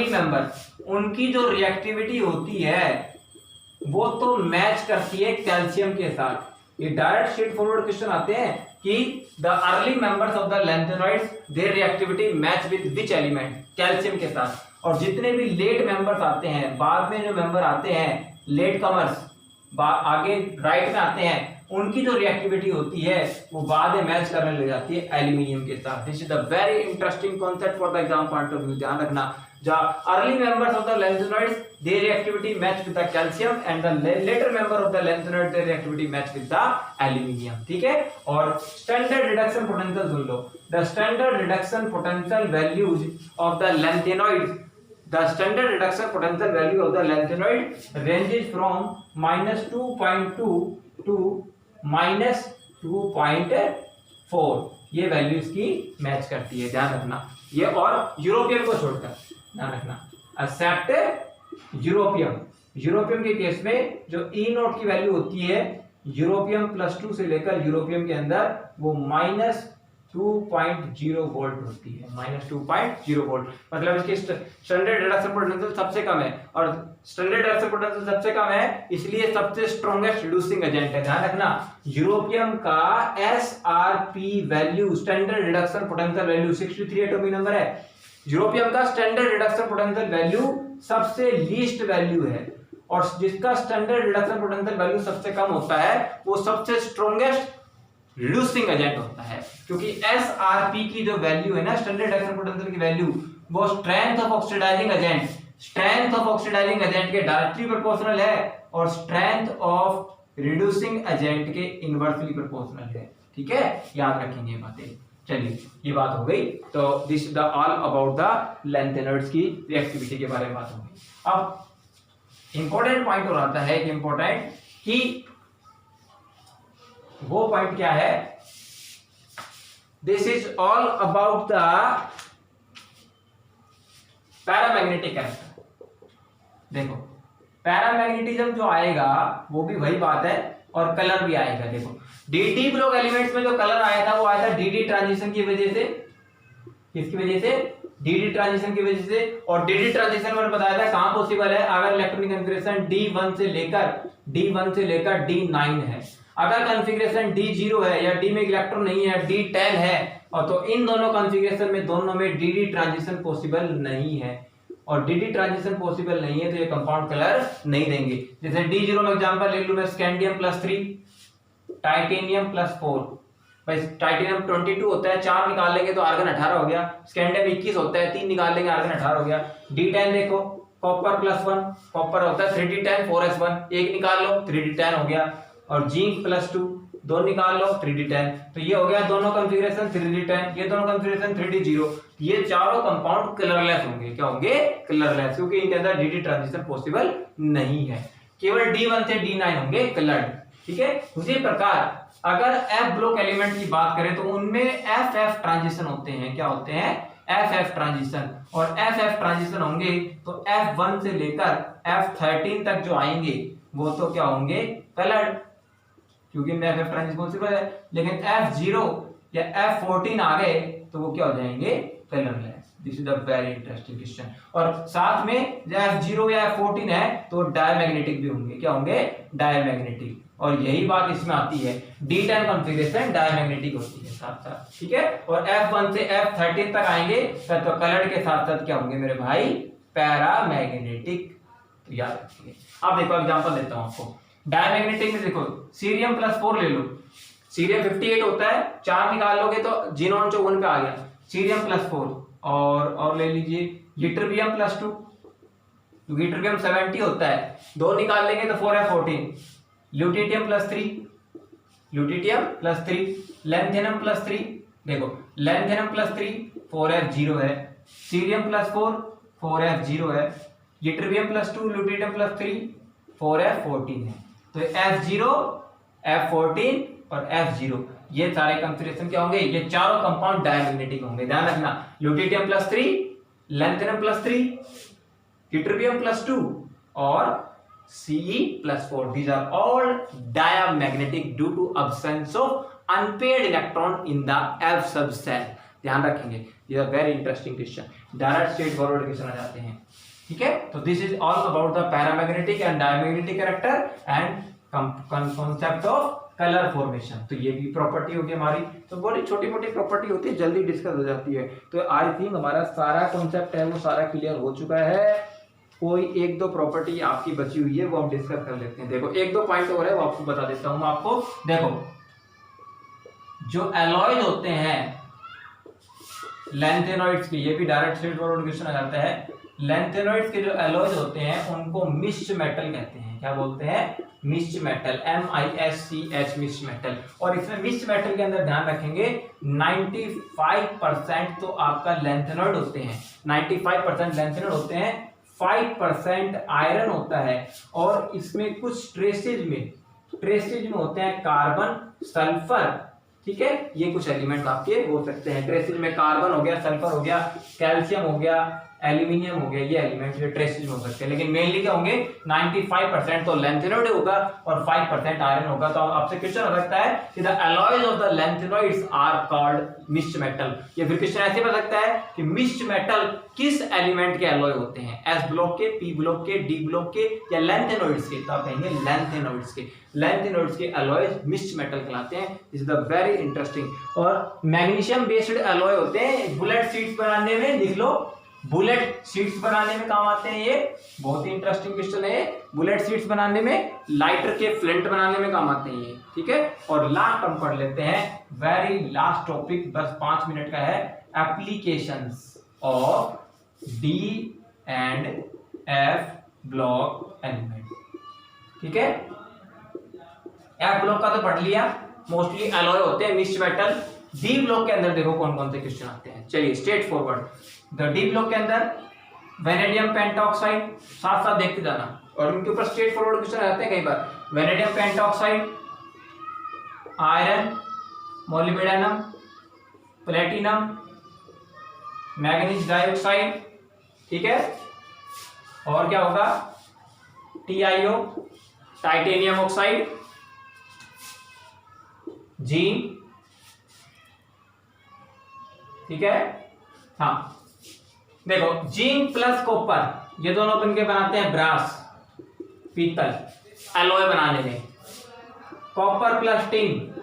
मेंबर्स, उनकी जो रिएक्टिविटी होती है वो तो मैच करती है कैल्शियम के साथ। ये डायरेक्ट स्ट्रेट फॉरवर्ड क्वेश्चन आते हैं कि the early members of the lanthanoids there reactivity match with which element, calcium के साथ। और जितने भी लेट मेंबर्स आते हैं, बाद में जो मेंबर आते हैं, लेट कमर्स आगे राइट में आते हैं, उनकी जो रिएक्टिविटी होती है वो बाद में मैच करने लग जाती है एल्यूमिनियम के साथ। This is the very interesting concept for the exam point of view, ध्यान रखना। The early members of the lanthanoids, their reactivity match with the calcium, and the later member of the lanthanoid, their reactivity match with the aluminium, ठीक है। और standard reduction potential soon low. The standard reduction potential values of the lanthanoids, the standard reduction potential value of the lanthanoid ranges from -2.2 to -2.4, ये values की match करती है, ध्यान रखना ये। और यूरोपियन को छोड़कर ध्यान रखना, एक्सेप्ट यूरोपियम, यूरोपियम के केस में जो ई नोट की वैल्यू होती है यूरोपियम +2 से लेकर यूरोपियम के अंदर वो -2.0 वोल्ट होती है, -2.0 वोल्ट। मतलब इसकी स्टैंडर्ड रिडक्शन पोटेंशियल सबसे कम है, और स्टैंडर्ड रिडक्शन पोटेंशियल सबसे कम है इसलिए सबसे स्ट्रॉन्गेस्ट रिड्यूसिंग एजेंट है, ध्यान रखना। यूरोपियम का SRP value, standard reduction potential value 63 atomic number है। यूरोपियम का स्टैंडर्ड रिडक्शन पोटेंशियल वैल्यू सबसे लीस्ट वैल्यू है, और जिसका स्टैंडर्ड रिडक्शन पोटेंशियल वैल्यू सबसे कम होता है वो सबसे स्ट्रॉन्गेस्ट रिड्यूसिंग एजेंट होता है, क्योंकि एसआरपी की जो वैल्यू है ना, स्टैंडर्ड रिडक्शन पोटेंशियल की वैल्यू, वो strength of oxidizing agent, strength of oxidizing agent के डायरेक्टली प्रोपोर्शनल है, और स्ट्रेंथ ऑफ रिड्यूसिंग एजेंट के इनवर्सली प्रोपोर्शनल है, ठीक है। याद रखेंगे ये बातें। चलिए ये बात हो गई, तो this is the all about the lanthanoids की रिएक्टिविटी के बारे में बात हो गई। अब इंपॉर्टेंट पॉइंट हो आता है, इंपॉर्टेंट कि वो पॉइंट क्या है, this is all about the paramagnetic character. देखो पैरामैग्नेटिज्म जो आएगा वो भी वही बात है, और कलर भी आएगा। देखो डी ब्लॉक एलिमेंट्स में जो कलर आया था वो आया था डी ट्रांजिशन की वजह से, किसकी वजह से, डी ट्रांजिशन की वजह से। और डी ट्रांजिशन मैंने बताया था कहां पॉसिबल है, अगर इलेक्ट्रॉनिक कॉन्फ़िगरेशन D1 से लेकर D9 है। अगर कॉन्फ़िगरेशन D0 है या D में इलेक्ट्रॉन नहीं है, D10 है, और तो इन दोनों कॉन्फ़िगरेशन में दोनों में डी ट्रांजिशन पॉसिबल नहीं है, और डी ट्रांजिशन पॉसिबल नहीं है तो ये कंपाउंड कलर नहीं देंगे। जैसे D0 में एग्जांपल ले लूं मैं, स्कैंडियम +3, टाइटेनियम +4। भाई टाइटेनियम 22 होता है, 4 निकाल लेंगे तो आर्गन 18 हो गया। स्कैंडियम 21 होता है, 3 निकाल लेंगे आर्गन 18 हो गया। D10 देखो, कॉपर +1, कॉपर होता है 3D10 4s1, 1 निकाल लो 3D10 हो गया। और जिंक +2, 2 निकाल लो 3D10, तो ये हो गया दोनों कॉन्फ़िगरेशन 3D10, ये दोनों कॉन्फ़िगरेशन 3D0। ये चारों कंपाउंड कलरलेस होंगे, क्या होंगे, कलरलेस, क्योंकि इनके अंदर डी ट्रांजिशन पॉसिबल नहीं है। केवल D1 से D9 होंगे कलर्ड, ठीक है। उसी प्रकार अगर एफ ब्लॉक एलिमेंट की बात करें तो उनमें एफ ट्रांजिशन होते हैं, क्या होते हैं, एफ ट्रांजिशन। और एफ ट्रांजिशन होंगे तो F1 से लेकर F13 तक जो आएंगे वो तो क्या होंगे, कलर्ड, क्योंकि में एफ ट्रांजिशन पॉसिबल है। लेकिन F0 या F14 आ गए तो वो क्या हो जाएंगे, colourless. This is a very interesting question. और साथ में जब F0 या F14 है तो डायमैग्नेटिक भी होंगे, क्या होंगे, डायमैग्नेटिक। और यही बात इसमें आती है, D10 कॉन्फ़िगरेशन डायमैग्नेटिक होती है साथ साथ, ठीक है। और F1 से F13 तक आएंगे तो कलर्ड के साथ साथ क्या होंगे मेरे भाई, पैरामैग्नेटिक, तो याद रखिए। अब देखो एग्जांपल देता हूं आपको। डायमैग्नेटिक में देखो सीरियम +4 ले लो, सीरियम 58 होता है, 4 निकाल लोगे तो जीनोन 54 पे आ गया, सीरियम +4। और ले लीजिए गिटरबियम +2, गिटरबियम 70 होता है, 2 निकाल लेंगे तो 4f14। ल्यूटिटियम +3, ल्यूटिटियम +3, लैंथेनम +3, देखो लैंथेनम +3 4f0 है, सीरियम +4 4f0 है, गिटरबियम +2, ल्यूटिटियम +3 4f14 है। तो F0, F14 और F0 ये सारे कॉन्फ़िगरेशन क्या होंगे, ये चारों कंपाउंड डायमैग्नेटिक होंगे, ध्यान रखना। ल्यूटिटियम +3, लैंथेनम +3, गिटरबियम +2 और Ce+4, these are all diamagnetic due to absence of unpaired electron in the F sub cell, ध्यान रखेंगे। ये very interesting question, direct straightforward question आ जाते हैं, ठीक है। तो this is all about the paramagnetic and diamagnetic character and concept of colour formation. तो ये भी प्रॉपर्टी होगी हमारी। तो बड़ी छोटी मोटी प्रॉपर्टी होती है, जल्दी डिस्कस हो जाती है। तो आई थिंक हमारा सारा कॉन्सेप्ट है वो सारा क्लियर हो चुका है। कोई एक दो प्रॉपर्टी आपकी बची हुई है वो हम डिस्कस कर लेते हैं। देखो एक दो पॉइंट और है वो आपको बता देता हूं। आपको देखो जो एलॉयज होते हैं लैंथेनॉइड्स के, ये भी डायरेक्ट स्ट्रेट फॉरवर्ड क्वेश्चन आ जाता है। लैंथेनॉइड्स के जो एलॉयज होते हैं उनको मिक्स्ड मेटल कहते हैं। क्या बोलते हैं? Mixed metal, MISCH mixed metal. और इसमें मिक्स्ड मेटल के अंदर ध्यान रखेंगे 95% तो आपका लैंथेनॉइड होते हैं, 95% लैंथेनॉइड होते हैं, 5% आयरन होता है। और इसमें कुछ ट्रेसेज में होते हैं कार्बन, सल्फर, ठीक है। ये कुछ एलिमेंट आपके हो सकते हैं। ट्रेसेज में कार्बन हो गया, सल्फर हो गया, कैल्शियम हो गया, एल्यूमिनियम हो गया, ये एलिमेंट जो ट्रेसेज में हो सकते हैं। लेकिन मेनली क्या होंगे? 95% तो लैंथेनॉइड होगा और 5% आयरन होगा। तो आपसे क्वेश्चन हो सकता है कि the alloys of the lanthanoids are called mixed metal. ये फिर क्वेश्चन ऐसे बन सकता है कि मिक्स्ड मेटल किस एलिमेंट के एलॉय होते हैं? एस ब्लॉक के, पी ब्लॉक के, डी ब्लॉक के या लैंथेनॉइड्स के? तो आप कहेंगे लैंथेनॉइड्स के। लैंथेनॉइड्स के एलॉयज मिक्स्ड मेटल कहलाते हैं। This is the very interesting. और मैग्नीशियम बेस्ड एलॉय होते हैं। बुलेट सीट्स बनाने में, लिख लो, बुलेट सीट्स बनाने में काम आते हैं। ये बहुत ही इंटरेस्टिंग क्वेश्चन है। बुलेट सीट्स बनाने में, लाइटर के फ्लिंट बनाने में काम आते हैं ये, ठीक है। और लास्ट हम पढ़ लेते हैं, वेरी लास्ट टॉपिक, बस 5 मिनट का है। Applications of D and F block element, ठीक है। एफ ब्लॉक का तो पढ़ लिया, मोस्टली एलॉय होते हैं मिक्स्ड मेटल। डी ब्लॉक के अंदर देखो कौन कौन से क्वेश्चन आते हैं। चलिए straight forward. The D block के अंदर वेनेडियम पेंटॉक्साइड, साथ साथ देखते जाना, और उनके ऊपर स्ट्रेट फॉरवर्ड क्वेश्चन आते हैं कई बार। Vanadium pentoxide, iron, molybdenum, platinum, manganese dioxide, ठीक है। और क्या होगा? TiO, टाइटेनियम ऑक्साइड, जीन, ठीक है। हाँ देखो, जिंक प्लस कॉपर, ये दोनों अपन के बनाते हैं ब्रास, पीतल, एलॉय बनाने में। कॉपर प्लस टिन,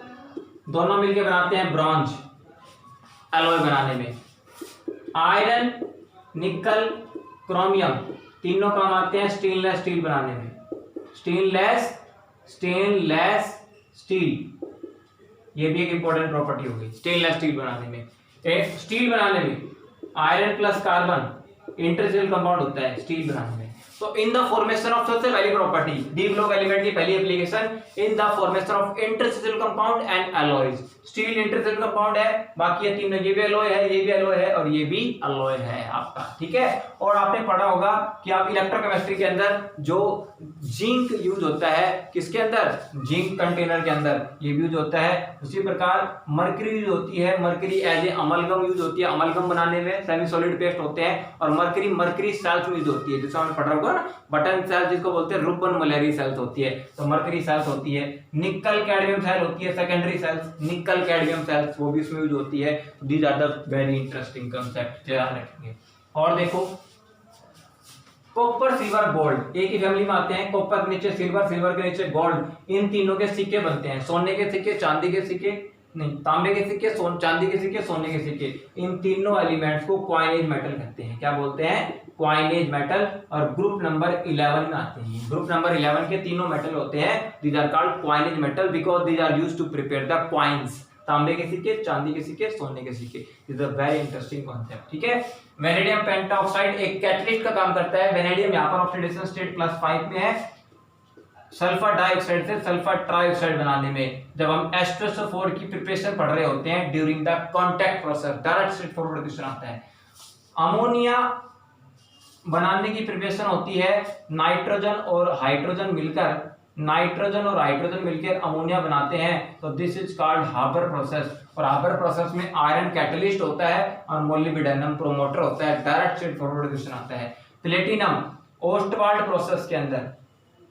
दोनों मिलके बनाते हैं ब्रॉन्ज, एलॉय बनाने में। आयरन, निकल, क्रोमियम, तीनों काम आते हैं स्टेनलेस स्टील बनाने में। स्टेनलेस स्टील, ये भी एक इंपॉर्टेंट प्रॉपर्टी होगी स्टेनलेस स्टील बनाने में। एक स्टील बनाने में iron plus carbon intercell compound होता है स्टील बनाने में। तो इन द फॉर्मेशन ऑफ, सबसे पहली प्रॉपर्टी डी ब्लॉक एलिमेंट की पहली application, in the formation of interstitial compound and alloys. Steel interstitial compound है, बाकी ये तीनों, ये भी एलॉय है, ये भी एलॉय है और ये भी एलॉय है आपका, ठीक है। और आपने पढ़ा होगा कि आप इलेक्ट्रोकेमिस्ट्री के अंदर जो जिंक यूज होता है, किसके अंदर? जिंक कंटेनर के अंदर ये यूज होता है। उसी प्रकार मरकरी यूज होती है, mercury as a amalgam use होती है, अमलगम बनाने में सेमी सॉलिड पेस्ट होते हैं। और मरकरी सेल्स यूज होती है, जैसे हमने पढ़ा होगा ना, बटन सेल्स जिसको बोलते हैं, रुबन मलेरी सेल्स होती है, तो मरकरी सेल्स होती है। निकल कैडमियम सेल होती है, secondary cells, nickel cadmium cells, वो भी इसमें यूज होती है। These are the very interesting concept, ध्यान रखेंगे। और देखो, कॉपर, सिल्वर, गोल्ड एक ही फैमिली में आते हैं। कॉपर के नीचे सिल्वर, सिल्वर के नीचे गोल्ड, इन तीनों के सिक्के बनते हैं। सोने के सिक्के, चांदी के सिक्के, नहीं, तांबे के सिक्के, चांदी के सिक्के, सोने के सिक्के, इन तीनों एलिमेंट्स को क्वाइनेज मेटल कहते हैं। क्या बोलते हैं? Coinage metal. और ग्रुप नंबर 11 में आते हैं। ग्रुप नंबर 11 के तीनों मेटल होते हैं, these are called coinage metal because these are used to prepare the coins. तांबे के सिक्के, चांदी के सिक्के, सोने के सिक्के, is a very interesting concept, ठीक है। वेनेडियम पेंटॉक्साइड एक कैटलिस्ट का काम करता है। वेनेडियम यहाँ पर ऑक्सीडेशन स्टेट +5 में है, सल्फर डाइऑक्साइड से सल्फर ट्राइऑक्साइड बनाने में। जब हम H2SO4 की प्रिपरेशन पढ़ रहे होते हैं during the contact process, direct straightforward question आता है। अमोनिया बनाने की प्रिपरेशन होती है, नाइट्रोजन और हाइड्रोजन मिलकर, नाइट्रोजन और हाइड्रोजन मिलकर अमोनिया बनाते हैं, तो दिस इज कॉल्ड हाबर प्रोसेस। और हाबर प्रोसेस में आयरन कैटलिस्ट होता है और मोलिब्डेनम प्रोमोटर होता है। डायरेक्ट स्ट्रेट फॉरवर्ड क्वेश्चन आता है। प्लेटिनम ओस्टवाल्ड प्रोसेस के अंदर,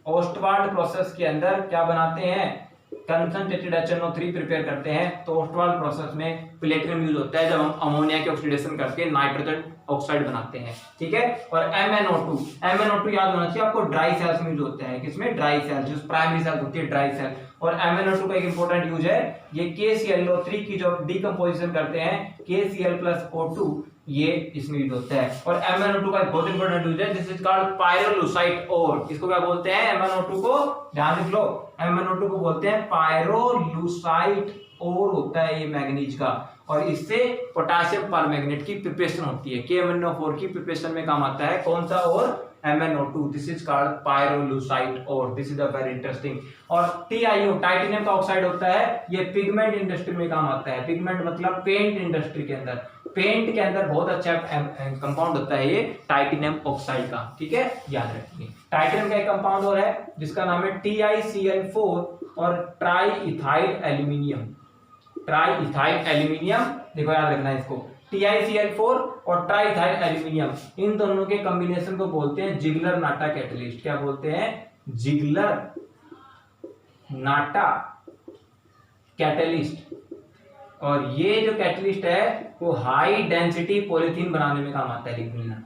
ओस्टवाल्ड प्रोसेस के अंदर क्या बनाते हैं? कंसंट्रेटेड HNO3 प्रिपेयर करते हैं तो ओस्टवाल प्रोसेस में प्लेटिनम यूज होता है जब हम अमोनिया के ऑक्सीडेशन करके नाइट्रोजन ऑक्साइड बनाते हैं, ठीक है। और MnO2 याद होना चाहिए आपको, ड्राई सेल्स में यूज होता है। किसमें? ड्राई सेल्स, जो प्राइमरी सेल्स होती है ड्राई सेल। और MnO2 का एक इंपॉर्टेंट यूज है, ये KClO3 की जो डिकम्पोजिशन करते हैं KCl+O2, ये इसमें यूज होता है। और MnO2 का एक बहुत इंपॉर्टेंट यूज है, दिस इज कॉल्ड पायरोलुसाइट ओर। इसको क्या बोलते हैं? MnO2 को ध्यान रख लो, MnO2 को बोलते हैं पायरोलुसाइट ओर होता है ये मैग्नीज का। और इससे पोटेशियम परमैंगनेट की प्रिपरेशन होती है। KMnO4 की प्रिपरेशन में काम आता है कौन सा ore? MnO2। This is called pyrolusite ore. This is a very interesting. और TiO टाइटेनियम का ऑक्साइड होता है, ये पिगमेंट इंडस्ट्री में काम आता है। पिगमेंट मतलब पेंट इंडस्ट्री के अंदर, पेंट के अंदर बहुत अच्छा कंपाउंड होता है ये टाइटेनियम ऑक्साइड का, ठीक है, याद रखिए। टाइटेनियम का एक कंपाउंड और है जिसका नाम है TiCl4 और ट्राई इथाइल एल्यूमिनियम। देखो याद रखना है इसको, TiCl4 और ट्राई इथाइल एल्यूमिनियम, इन दोनों के कॉम्बिनेशन को बोलते हैं जिगलर-नाटा कैटलिस्ट। क्या बोलते हैं? जिगलर-नाटा कैटलिस्ट। और ये जो कैटलिस्ट है वो हाई डेंसिटी पॉलीथीन बनाने में काम आता है। लिख लेना,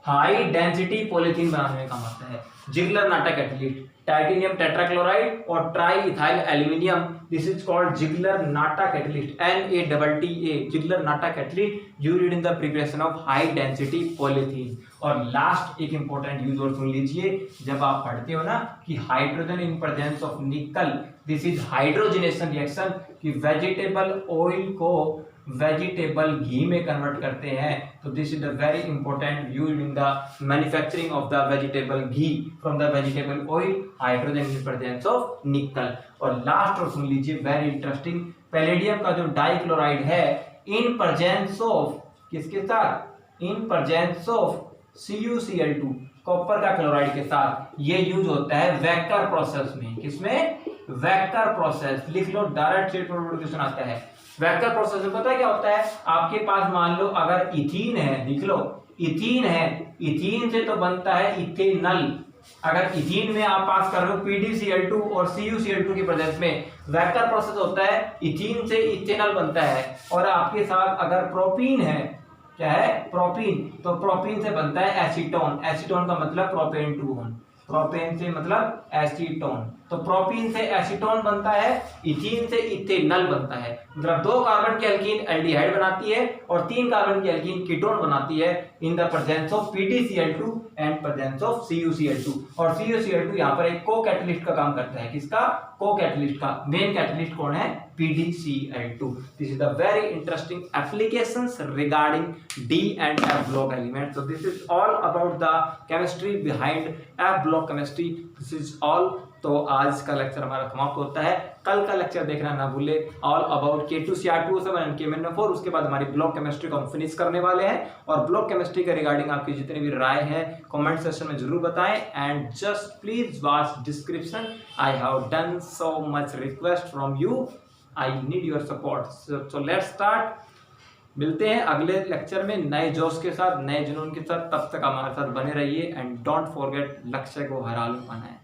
हाई डेंसिटी पॉलीथीन बनाने में काम आता है जिगलर-नाटा कैटलिस्ट। टाइटेनियम टेट्राक्लोराइड और triethyl aluminium, this is called Ziegler Natta catalyst, NaTTA, Ziegler Natta catalyst used in the preparation of high density polythene. और लास्ट एक इंपॉर्टेंट यूज और सुन लीजिए, जब आप पढ़ते हो ना कि hydrogen in presence of nickel, this is hydrogenation reaction, कि वेजिटेबल ऑयल को वेजिटेबल घी में कन्वर्ट करते हैं, तो this is the very important used in the manufacturing of the vegetable ghee from the vegetable oil, hydrogen in presence of निकल। और last और सुन लीजिए वेरी इंटरेस्टिंग, पैलेडियम का जो डाइक्लोराइड है इन प्रेजेंस ऑफ किसके साथ? इन प्रेजेंस ऑफ CuCl2, कॉपर का क्लोराइड के साथ, ये यूज होता है वैक्टर प्रोसेस में। किसमें? Vector process. लिख लो, डायरेक्ट हीट प्रोडक्शन आता है। वैक्टर प्रोसेस में पता है क्या होता है? आपके पास मान लो अगर इथीन है, लिख लो इथीन है, इथीन से तो बनता है इथेनल। अगर इथीन में आप पास कर रहे हो PdCl2 और CuCl2 की प्रेजेंस में, वैक्टर प्रोसेस होता है, इथीन से इथेनल बनता है। और आपके साथ अगर प्रोपीन है, क्या है? प्रोपीन, तो प्रोपीन से बनता है एसीटोन। एसीटोन का मतलब प्रोपेन टू वन, प्रोपेन से मतलब एसीटोन, तो प्रोपीन से एसीटोन बनता है, इथीन से इथेनल बनता है। मतलब 2 कार्बन की एल्कीन एल्डिहाइड बनाती है और 3 कार्बन की एल्कीन कीटोन बनाती है in the presence of PdCl2 and presence of CuCl2। और CuCl2 यहाँ पर एक को कैटलिस्ट का काम करता है। किसका? को कैटलिस्ट का। मेन कैटलिस्ट कौन है? PdCl2। This is the very interesting applications regarding D and F block element. So this is all about the chemistry behind F block chemistry. This is all. तो आज का लेक्चर हमारा समाप्त होता है। कल का लेक्चर देखना ना भूले, all about K2CR2O7 and KMnO4। उसके बाद हमारी ब्लॉक केमिस्ट्री को हम फिनिश करने वाले हैं। और ब्लॉक केमिस्ट्री के रिगार्डिंग आपकी जितनी भी राय है कमेंट सेक्शन में जरूर बताएं। And just please watch description, I have done so much request from you, I need your support. So let's start. मिलते हैं अगले लेक्चर में नए जोश के साथ, नए जुनून के साथ। तब तक हमारे साथ बने रहिए एंड डोंट फॉरगेट, लक्ष्य को हरा लो पाना है।